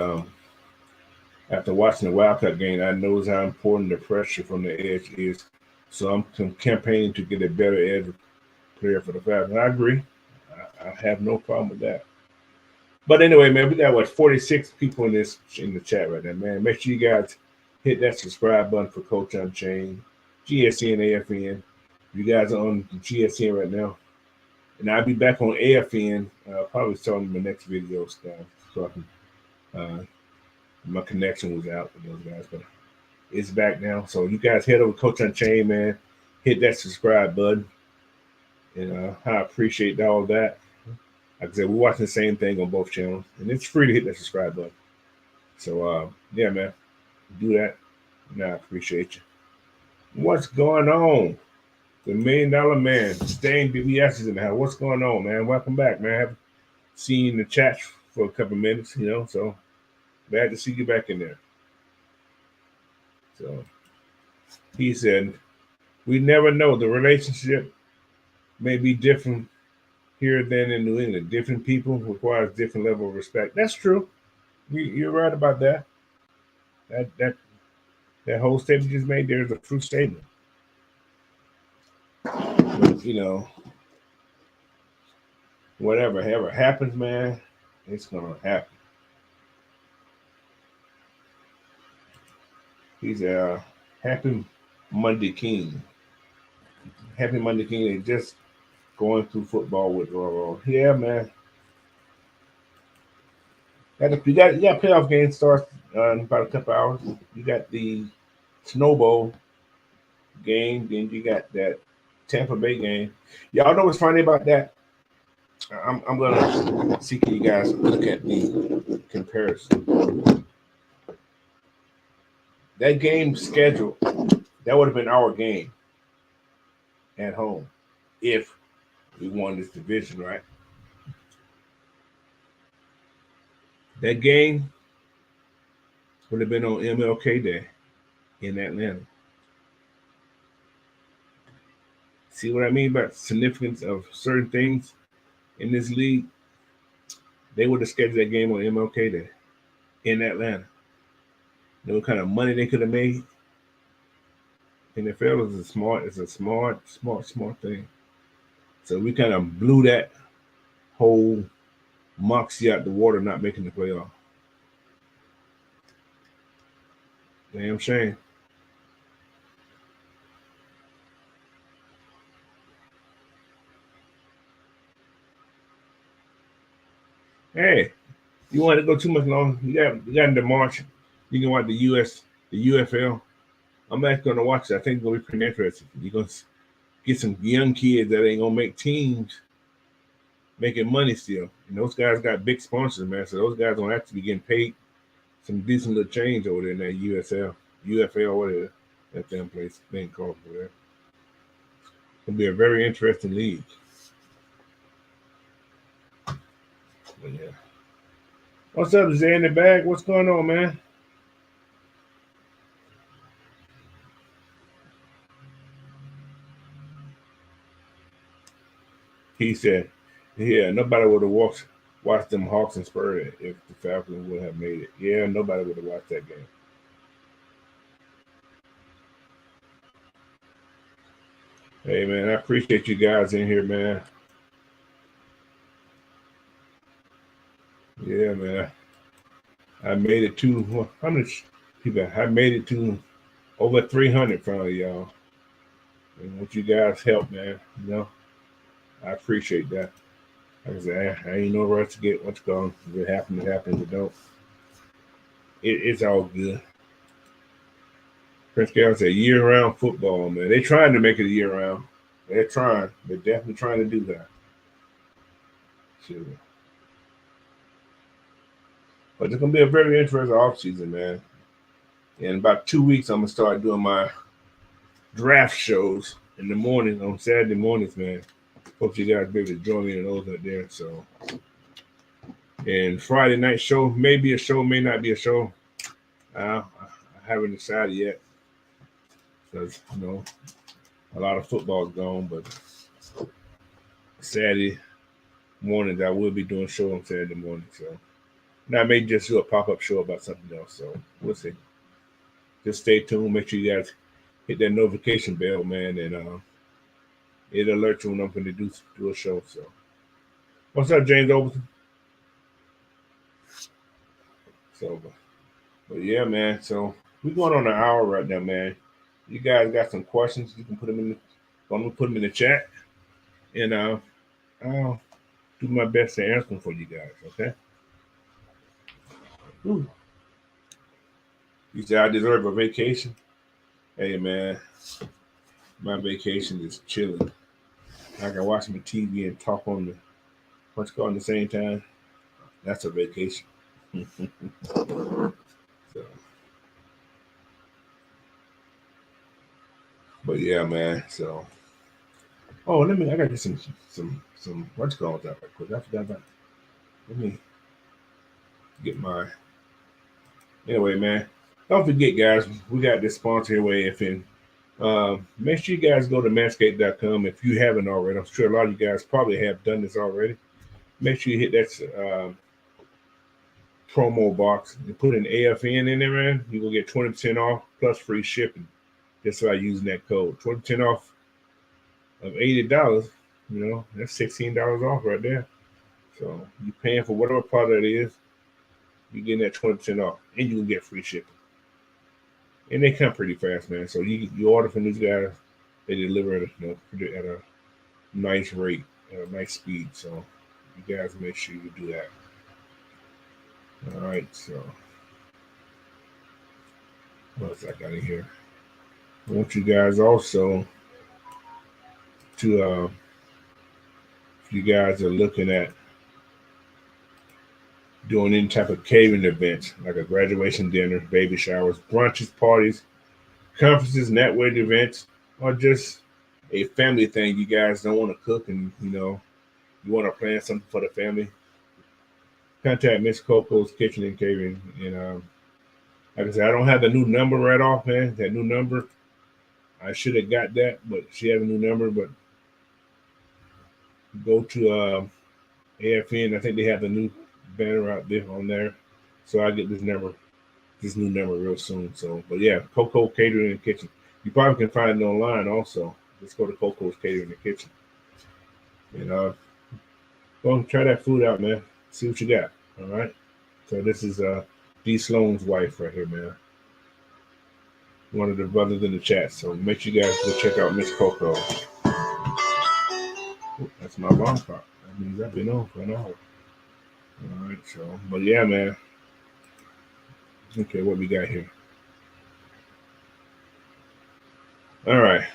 after watching the Wildcat game, I know how important the pressure from the edge is. So I'm campaigning to get a better edge player for the Falcons. I agree. I have no problem with that. But anyway, man, we got 46 people in the chat right now, man. Make sure you guys hit that subscribe button for Coach Unchained, GSN, AFN. You guys are on GSN right now, and I'll be back on AFN probably starting my next video stuff, so I can. My connection was out with those guys, but it's back now. So you guys head over to Coach Unchained, man. Hit that subscribe button, and I appreciate all that. Like I said, we're watching the same thing on both channels, and it's free to hit that subscribe button. So, yeah, man, do that, and I appreciate you. What's going on? The $1 Million Man, Stain BBS is in the house. What's going on, man? Welcome back, man. I haven't seen the chat for a couple minutes, so glad to see you back in there. So he said, we never know. The relationship may be different here than in New England. Different people requires different level of respect. That's true. You're right about that. That whole statement you just made there is a true statement. But, whatever happens, man, it's gonna happen. He's a happy Monday King. Happy Monday King. They just going through football withdrawal. Yeah, man. You got playoff game starts in about a couple hours. You got the Snowball game, then you got that Tampa Bay game. Y'all know what's funny about that? I'm gonna see can you guys look at the comparison. That game schedule, that would have been our game at home if we won this division, right? That game would have been on MLK Day in Atlanta. See what I mean about significance of certain things in this league? They would have scheduled that game on MLK Day in Atlanta. You know what kind of money they could have made? NFL is a smart thing. So we kind of blew that whole moxie out the water, not making the playoff. Damn shame. Hey, you want to go too much long? You got into March. You can watch the UFL. I'm actually gonna watch it. I think it's gonna be pretty interesting. You're gonna get some young kids that ain't gonna make teams making money still. And those guys got big sponsors, man. So those guys gonna have to be getting paid some decent little change over there in that UFL, whatever that damn place thing called over there. It's gonna be a very interesting league. But yeah. What's up, Zay in the bag? What's going on, man? He said, yeah, nobody would have watched them Hawks and Spurs if the Falcons would have made it. Yeah, nobody would have watched that game. Hey, man, I appreciate you guys in here, man. Yeah, man. I made it to how much people? I made it to over 300 from y'all. And what you guys help, man. I appreciate that. Like I said, I ain't no rush to get what's going. If it happens, it happens. If it don't, it's all good. Prince Carroll said year-round football, man. They're trying to make it a year-round. They're trying. They're definitely trying to do that. Sure. But it's gonna be a very interesting offseason, man. In about 2 weeks, I'm gonna start doing my draft shows in the morning on Saturday mornings, man. Hope you guys be able to join me in those out there. So, and Friday night show may be a show, may not be a show. I haven't decided yet because a lot of football's gone. But Saturday mornings, I will be doing a show on Saturday morning. So, now I may just do a pop-up show about something else. So we'll see. Just stay tuned. Make sure you guys hit that notification bell, man, and it'll alert you when I'm going to do a show. So, what's up, James Overton? So, but yeah, man. So we're going on an hour right now, man. You guys got some questions? You can put them in. I'm gonna put them in the chat, and I'll do my best to answer them for you guys. Okay. Ooh. You said I deserve a vacation. Hey, man, my vacation is chilling. I can watch my TV and talk on the what's called at the same time. That's a vacation. So, but yeah, man. So, oh, I got to get some what's called that right quick. I forgot about. Let me get my. Anyway, man. Don't forget, guys. We got this sponsor here, AFN. Make sure you guys go to manscaped.com if you haven't already. I'm sure a lot of you guys probably have done this already. Make sure you hit that promo box and put an AFN in there, man. You will get 20% off plus free shipping just by using that code. 20% off of $80. That's $16 off right there. So you're paying for whatever product it is, you're getting that 20% off, and you can get free shipping. And they come pretty fast, man. So you order from these guys, they deliver at a nice rate, at a nice speed. So you guys make sure you do that. All right. So what else I got in here? I want you guys also to, if you guys are looking at doing any type of catering events, like a graduation dinner, baby showers, brunches, parties, conferences, network events, or just a family thing, you guys don't want to cook and you want to plan something for the family, contact Miss Coco's Kitchen and Catering. And like I said, I don't have the new number right off, man. That new number, I should have got that, but she has a new number. But go to AFN. I think they have the new banner out there on there. So I get this new number real soon. So, but yeah, Coco Catering and Kitchen. You probably can find it online also. Just go to Coco's Catering and Kitchen. And go and try that food out, man. See what you got. All right. So this is D Sloan's wife right here, man. One of the brothers in the chat. So make sure you guys go check out Miss Coco. Ooh, that's my alarm clock. That means I've been on for an hour. All right. So, but yeah, man. Okay, what we got here? All right.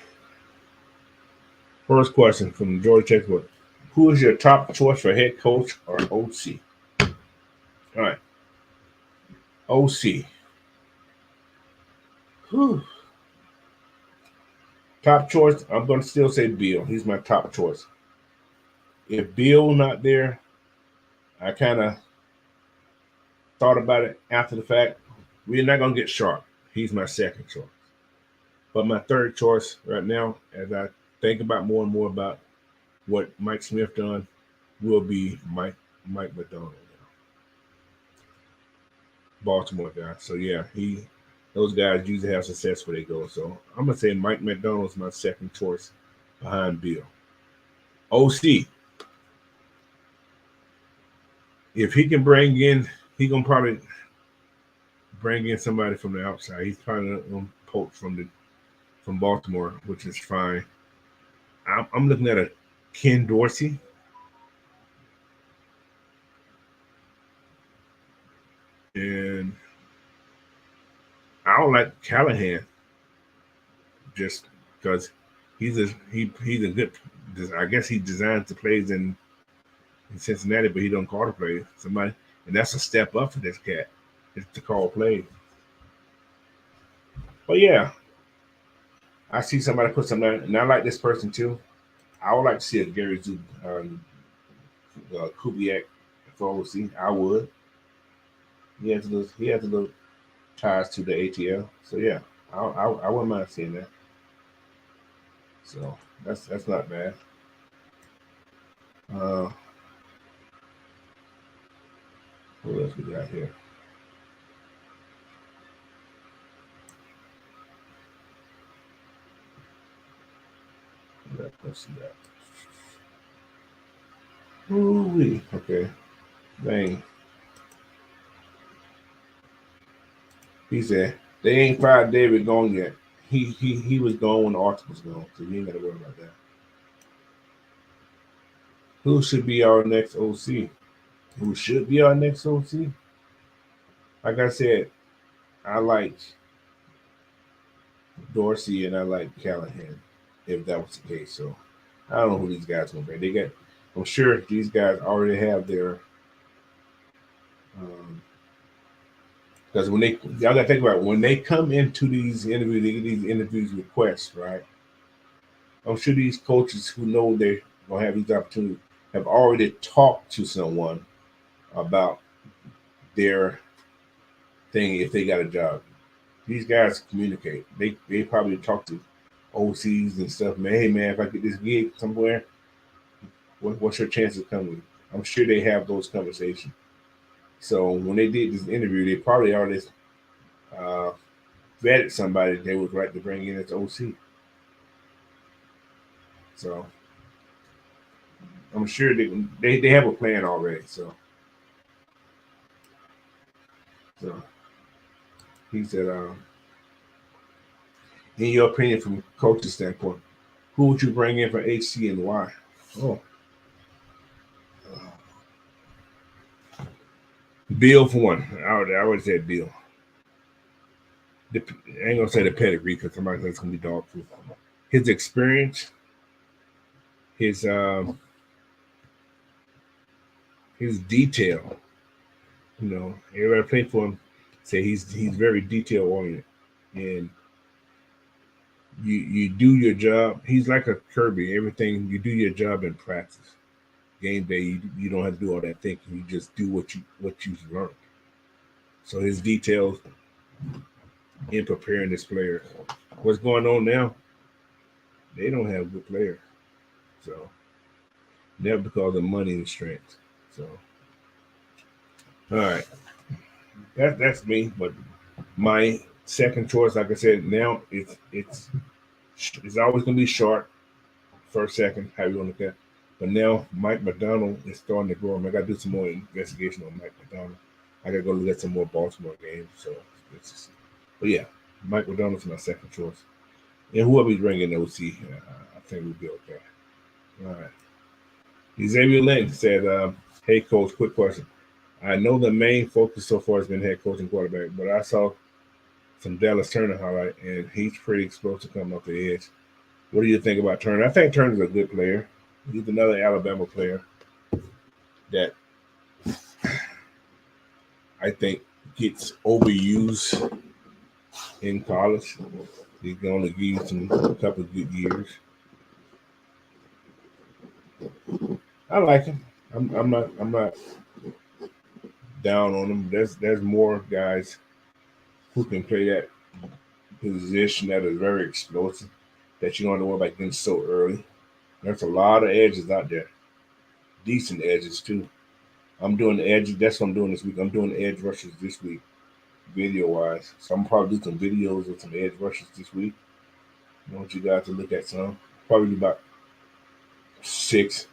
First question from George Checkwood. Who is your top choice for head coach or OC? All right. OC. Whew. Top choice, I'm going to still say Bill. He's my top choice. If Bill not there, I kind of thought about it after the fact. We're not going to get Sharp. He's my second choice. But my third choice right now, as I think about more and more about what Mike Smith done, will be Mike McDonald. Baltimore guy. So yeah, those guys usually have success where they go. So I'm gonna say Mike McDonald's my second choice behind Bill. OC, if he can bring in, he gonna probably bring in somebody from the outside. He's probably gonna poach from Baltimore, which is fine. I'm looking at a Ken Dorsey. And I don't like Callahan just because he's a good. I guess he designs the plays in Cincinnati, but he don't call the plays. Somebody, and that's a step up for this cat. It's to call plays. But yeah, I see somebody put something, and I like this person too. I would like to see a Gary Zub, Kubiak for OC. I would. He has a little ties to the ATL. So yeah, I wouldn't mind seeing that. So that's not bad. Uh, what else we got here? Let's see that. Ooh, okay. Dang. He said they ain't fired David gone yet. He was gone when Arthur was gone, so you ain't gotta worry about that. Who should be our next OC? Who should be our next OC? Like I said, I like Dorsey and I like Callahan, if that was the case. So I don't know who these guys gonna be. I'm sure these guys already have their because when they y'all gotta think about it, when they come into these interviews, they get these interviews requests, right? I'm sure these coaches who know they're gonna have these opportunities have already talked to someone about their thing if they got a job. These guys communicate. They probably talk to OCs and stuff. Man, hey man, if I get this gig somewhere, what's your chances of coming? I'm sure they have those conversations. So when they did this interview, they probably already uh, vetted somebody they would like to bring in as OC. So I'm sure they have a plan already. So he said, in your opinion, from coach's standpoint, who would you bring in for HC and why? Oh, Bill for one. I would say Bill. I ain't gonna say the pedigree because somebody says it's gonna be dog food. His experience, his his detail. Everybody played for him. Say he's very detail oriented, and you do your job. He's like a Kirby. Everything you do your job in practice. Game day, you don't have to do all that thinking. You just do what you've learned. So his details in preparing this player. What's going on now? They don't have good players. So never because of money and strength. So all right, that's me. But my second choice, like I said, now it's always gonna be short. First, second, how you want to look at. But now Mike McDonald is starting to grow. I got to do some more investigation on Mike McDonald. I got to go look at some more Baltimore games. So, but yeah, Mike McDonald's my second choice. And whoever he's bringing OC, I think we'll be okay. All right. Xavier Lynn said, "Hey coach, quick question. I know the main focus so far has been head coach and quarterback, but I saw some Dallas Turner highlight, and he's pretty explosive coming off the edge. What do you think about Turner? I think Turner's a good player. He's another Alabama player that I think gets overused in college. He can only give you a couple of good years. I like him. I'm not down on him. There's more guys who can play that position that is very explosive that you don't have to worry about getting so early. There's a lot of edges out there. Decent edges too. I'm doing the edge. That's what I'm doing this week. I'm doing edge rushes this week, video wise. So I'm probably do some videos of some edge rushes this week. I want you guys to look at some. Probably about 6.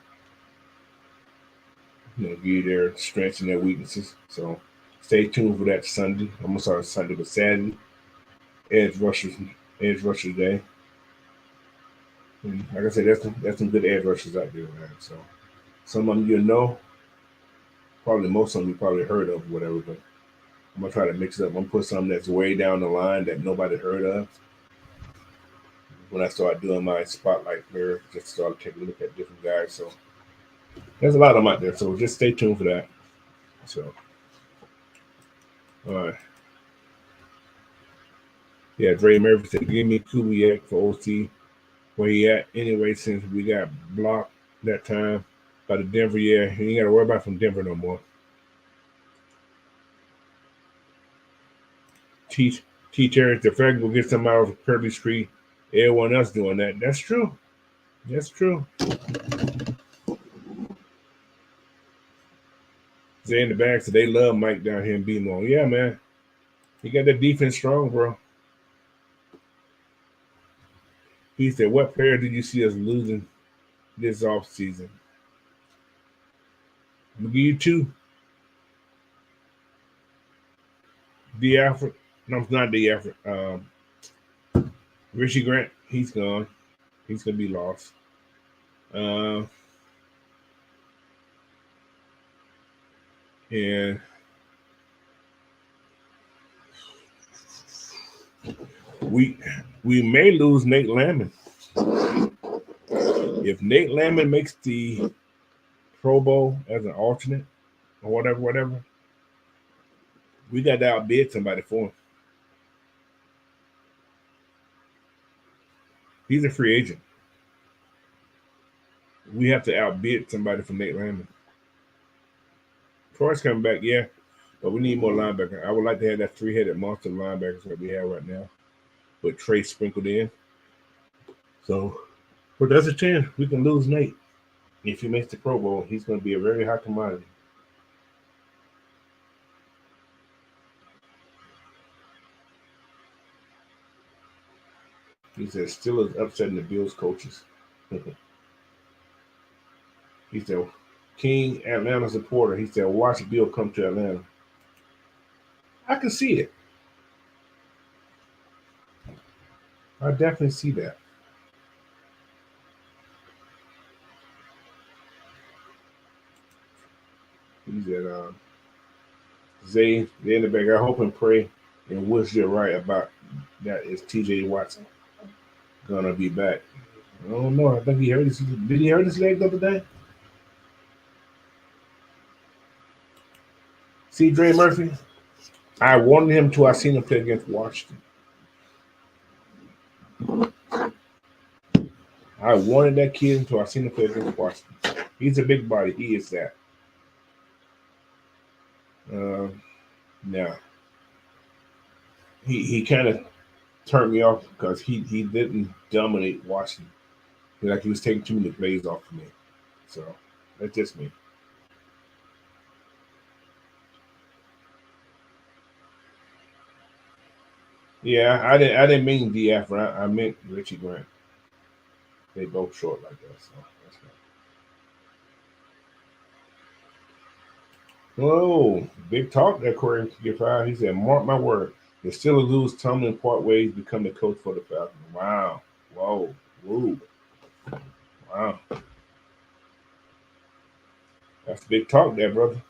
Give you their strengths and their weaknesses. So stay tuned for that Sunday. I'm gonna start Sunday, but Saturday, edge rushers day. And like I said, that's some good edge rushers out there, man. So some of them you know, probably most of them you probably heard of, whatever. But I'm gonna try to mix it up. I'm gonna put something that's way down the line that nobody heard of. When I start doing my spotlight there, just start taking a look at different guys. So there's a lot of them out there. So just stay tuned for that. So all right. Yeah, Dre Murphy said, give me Kubiak for OT. Where he at anyway, since we got blocked that time by the Denver, yeah, he ain't got to worry about from Denver no more. Terry, the fact we'll get some out of Kirby Street, everyone else doing that. That's true. That's true. They in the back, so they love Mike down here in B-Long. Yeah, man. He got that defense strong, bro. He said, what player did you see us losing this offseason? I'm going to give you 2. D. Alfred. No, it's not D. Alfred. Richie Grant, he's gone. He's going to be lost. And we may lose Nate Landman. If Nate Landman makes the Pro Bowl as an alternate or whatever, we got to outbid somebody for him. He's a free agent. We have to outbid somebody for Nate Landman. Troy's coming back, yeah, but we need more linebacker. I would like to have that 3-headed monster linebackers that we have right now, with Trey sprinkled in. So, but there's a chance we can lose Nate. If he makes the Pro Bowl, he's going to be a very hot commodity. He says Steelers upsetting the Bills coaches. He said, King Atlanta supporter. He said, watch Bill come to Atlanta. I can see it. I definitely see that. He said, Zay, the end of the back, I hope and pray and wish you're right about that. Is TJ Watson gonna be back? I don't know. I think he hurt his. Did he hurt his leg the other day? See, Dre Murphy, I wanted him to. I seen him play against Washington. I wanted that kid until I seen him play against Washington. He's a big body. He is that. Now, he kind of turned me off because he didn't dominate Washington. Like he was taking too many plays off of me. So that's just me. Yeah, I didn't mean DF. I meant Richie Grant. They both short like that. So that's not. Whoa, big talk there, Corey. He said, mark my word. The Steelers lose Tomlin part ways, become the coach for the Falcons. Wow. Whoa. Woo. Wow. That's big talk there, brother.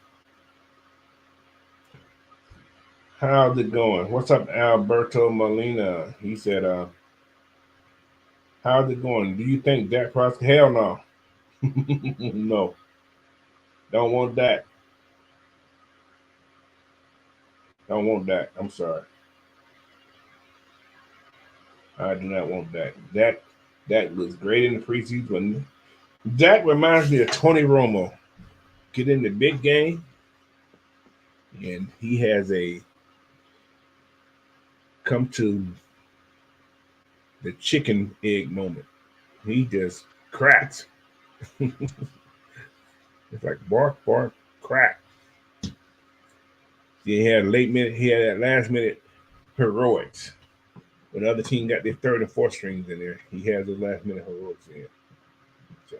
How's it going? What's up, Alberto Molina? He said, how's it going? Do you think Dak Prescott? Hell no. No. Don't want that. Don't want that. I'm sorry. I do not want that. That looks great in the preseason. Dak reminds me of Tony Romo. Get in the big game, and he has a come to the chicken egg moment. He just cracks. It's like bark, bark, crack. He had that last minute heroics. When the other team got their third and fourth strings in there, he has the last minute heroics in. So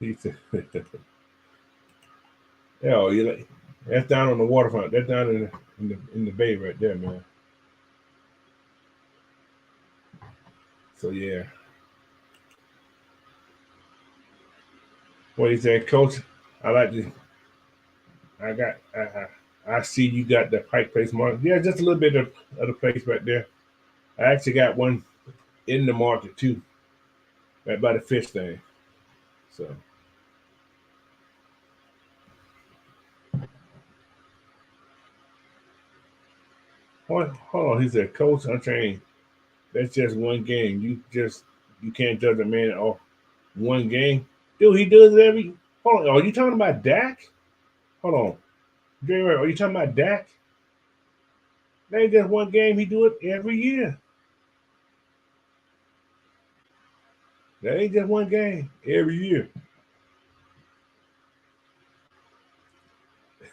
He said, "Hell, you like that's down on the waterfront. That's down in the bay right there, man." So yeah, what he said, Coach. I like to. I got. I see you got the Pike Place market. Yeah, just a little bit of the place right there. I actually got one in the market too, right by the fish thing. So hold on. He said, Coach Unchained. That's just one game. You can't judge a man off one game. Dude, he does it every. Hold on. Are you talking about Dak? Hold on. January, are you talking about Dak? That ain't just one game. He do it every year. That ain't just one game. Every year.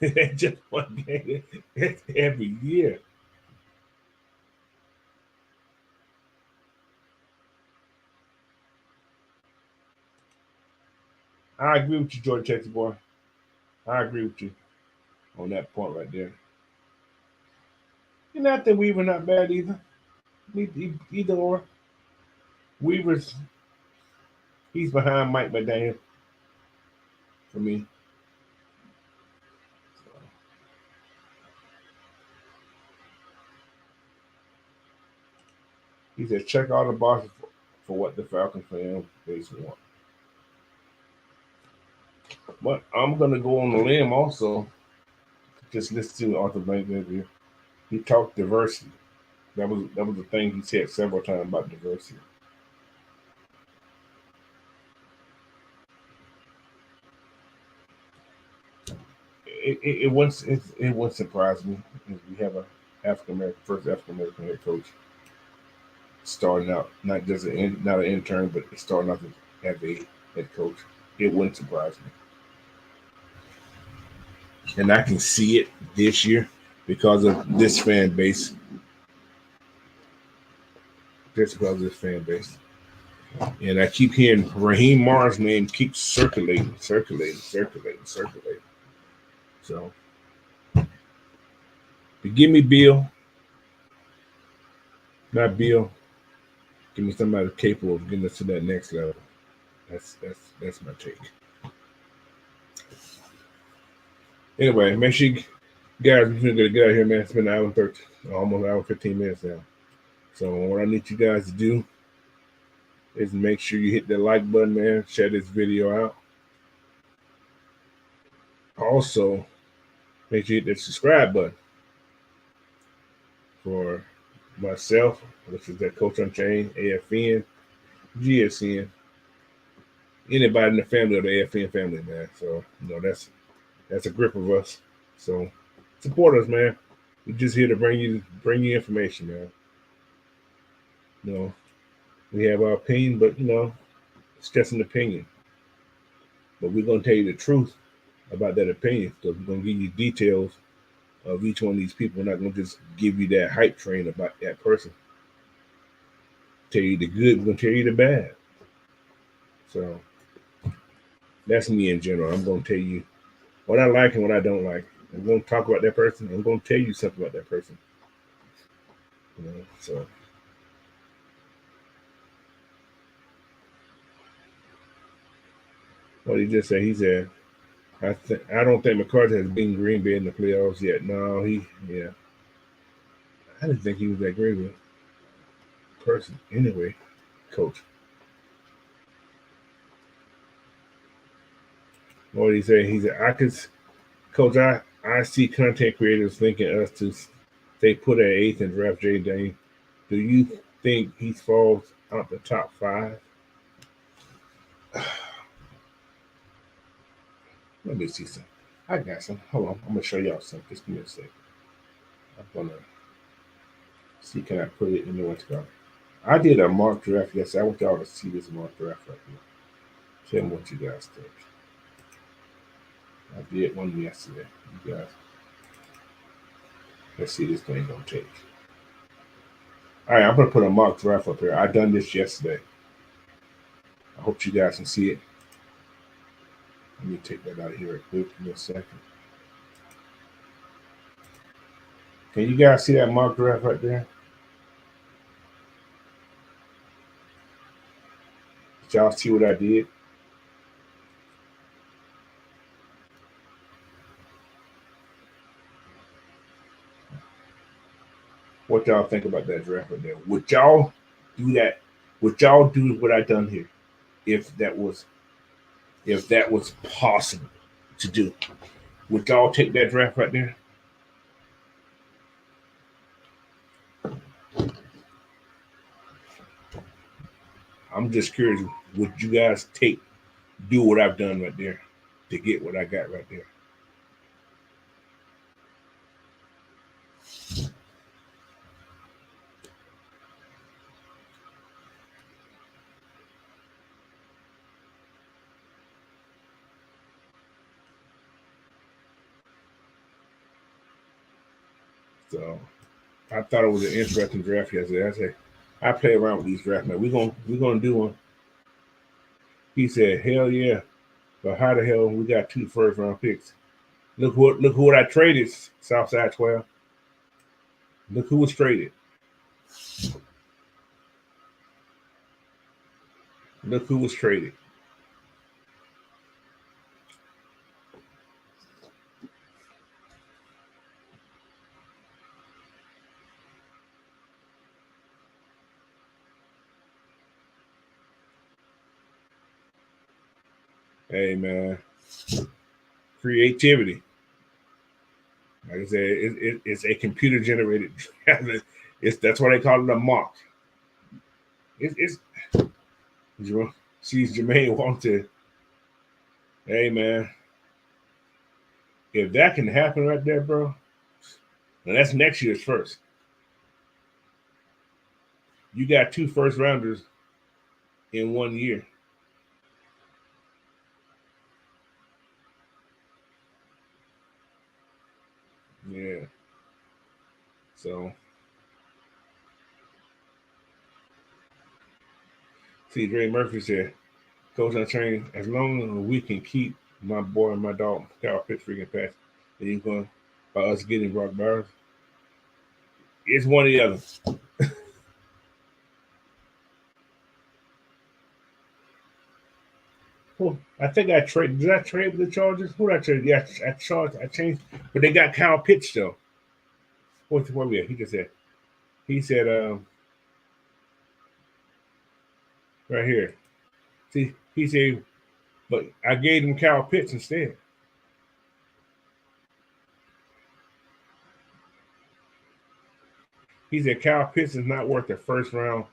It ain't just one game. It's every year. I agree with you, George Texas boy. I agree with you on that point right there. And I think Weaver not bad either. Either or. Weaver's he's behind Mike McDaniel for me. So, he said check all the boxes for what the Falcons fan base want. But I'm gonna go on the limb also. Just listen to Arthur Blank interview. He talked diversity. That was the thing he said several times about diversity. It wouldn't surprise me if we have a first African American head coach starting out, not an intern, but starting out as a head coach. It wouldn't surprise me, and I can see it this year because of this fan base. Just because of this fan base, and I keep hearing Raheem Morris' name keeps circulating. So, but give me Bill, not Bill. Give me somebody capable of getting us to that next level. That's my take. Anyway, make sure you guys, we're gonna get out of here, man. It's been an hour and 13, almost an hour and 15 minutes now. So what I need you guys to do is make sure you hit the like button, man. Share this video out. Also, make sure you hit the subscribe button for myself, which is that Coach Unchained, AFN, GSN, anybody in the family of the AFN family, man. So that's a grip of us. So support us, man. We're just here to bring you information, man. You know, we have our opinion, but it's just an opinion. But we're gonna tell you the truth about that opinion. So we're gonna give you details of each one of these people. We're not gonna just give you that hype train about that person. Tell you the good, we're gonna tell you the bad. So that's me in general. I'm gonna tell you what I like and what I don't like. I'm gonna talk about that person. I'm gonna tell you something about that person. So what he just said, he said, I don't think McCarthy has beaten Green Bay in the playoffs yet. No, I didn't think he was that great of a person. Anyway, coach. What did he say? He said, coach, I see content creators thinking us to stay put at eighth and draft Jay Dane. Do you think he falls out the top five? Let me see some. I got some. Hold on. I'm gonna show y'all something. Just give me a sec. I'm gonna see, can I put it in the what's called? I did a mock draft yesterday. I want y'all to see this mock draft right here. Tell me what you guys think. I did one yesterday. You guys, let's see this thing gonna take. All right, I'm gonna put a mock draft up here. I done this yesterday. I hope you guys can see it. Let me take that out of here quick in a second. Can you guys see that mock draft right there? Did y'all see what I did? What y'all think about that draft right there? Would y'all do that? Would y'all do what I done here if that was possible to do? Would y'all take that draft right there? I'm just curious. Would you guys do what I've done right there to get what I got right there? So I thought it was an interesting draft yesterday. I said I play around with these drafts, man. We're gonna do one. He said, "Hell yeah!" But how the hell we got 2 first-round picks? Look what I traded. Southside 12. Look who was traded. Look who was traded. Hey man, creativity. Like I said, it's a computer generated. That's why they call it a mock. It's sees Jermaine want to. Hey man, if that can happen right there, bro, now that's next year's first. You got 2 first rounders in 1 year. Yeah. So see, Dre Murphy said, "Coach Unchained, as long as we can keep my boy and my dog Kyle Pitts freaking pass, and you going by us getting Brock Bowers, it's one or the other." Well, I think I traded. Did I trade with the Chargers? Who did I trade? Yeah, I changed, but they got Kyle Pitts though. What's the one? He just said. He said, right here. See, he said, but I gave him Kyle Pitts instead. He said Kyle Pitts is not worth the first round.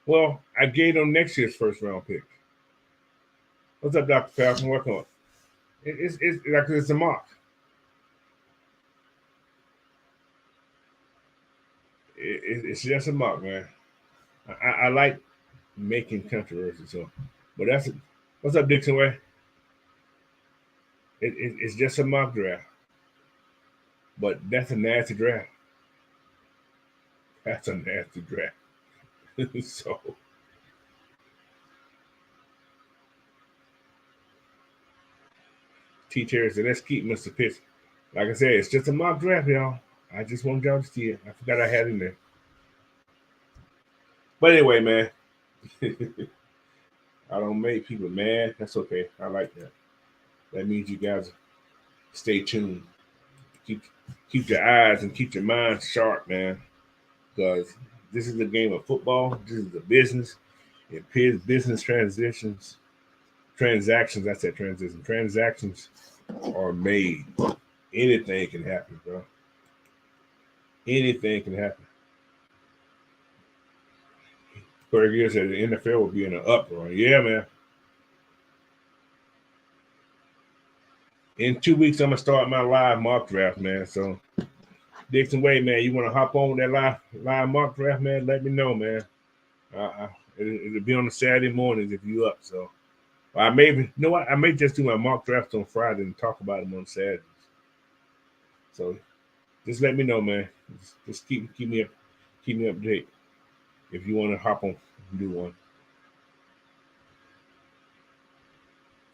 Well, I gave him next year's first round pick. What's up, Dr. Falcon? Welcome on. It's like it's a mock. It's just a mock, man. I like making controversy, so but that's it. What's up, Dixon Way? It's just a mock draft, but that's a nasty draft. That's a nasty draft. So T Terry said, "Let's keep Mr. Pitts." Like I said, it's just a mock draft, y'all. I just want y'all to see it. I forgot I had it in there. But anyway, man, I don't make people mad. That's okay. I like that. That means you guys stay tuned. Keep keep your eyes and keep your mind sharp, man. Because this is a game of football. This is a business. It appears business transactions. I said transition. Transactions are made. Anything can happen, bro. Anything can happen. Corey Gill said the NFL will be in an uproar. Yeah, man. In 2 weeks, I'm gonna start my live mock draft, man. So Dixon Way, man, you want to hop on with that live mock draft, man? Let me know, man. It'll be on the Saturday mornings if you up. So I may, you know what? I may just do my mock drafts on Friday and talk about them on Saturdays. So just let me know, man. Just keep me up to date. if you want to hop on and do one.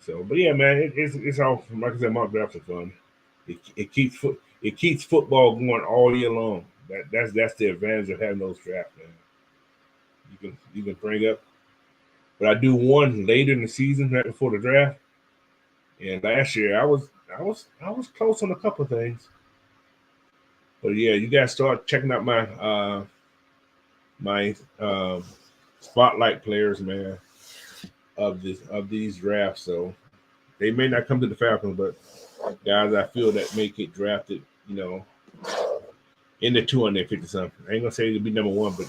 So, but yeah, man, it's all like I said, mock drafts are fun. It keeps football going all year long. That's the advantage of having those drafts, man. You can bring up. But I do one later in the season, right before the draft. And last year I was close on a couple of things. But yeah, you guys start checking out my spotlight players, man, of these drafts. So they may not come to the Falcons, but guys I feel that may get drafted, in the 250 something. I ain't gonna say it'll be number one, but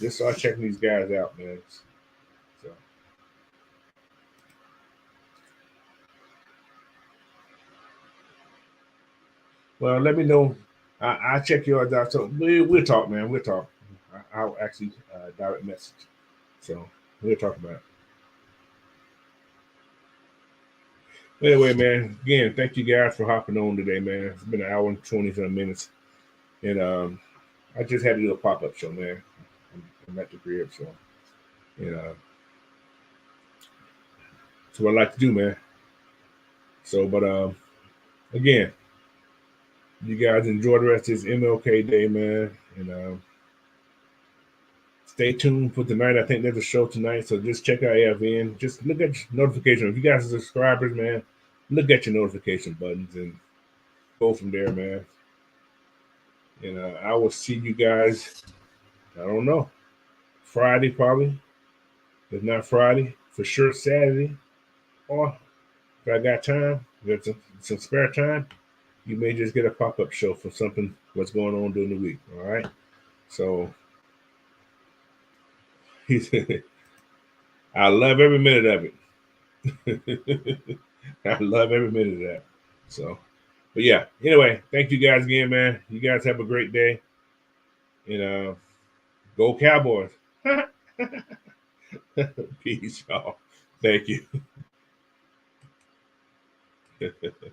just start checking these guys out, man. So well, let me know. I'll check yours out. So we'll talk, man. We'll talk. I'll actually direct message. So we'll talk about it. Anyway, man, again, thank you guys for hopping on today, man. It's been an hour and 20 some minutes. And I just had to do a pop up show, man. I'm at the crib, so and that's what I like to do, man. So, but again, you guys enjoy the rest of this MLK Day, man, and stay tuned for tonight. I think there's a show tonight, so just check out AFN. Just look at your notification. If you guys are subscribers, man, look at your notification buttons and go from there, man. And I will see you guys. I don't know, Friday probably. If not Friday, for sure Saturday. Or if I got time, got some spare time, you may just get a pop up show for something what's going on during the week. All right. So he said, I love every minute of it. I love every minute of that. So, but yeah. Anyway, thank you guys again, man. You guys have a great day, and go Cowboys. Peace, y'all. Thank you.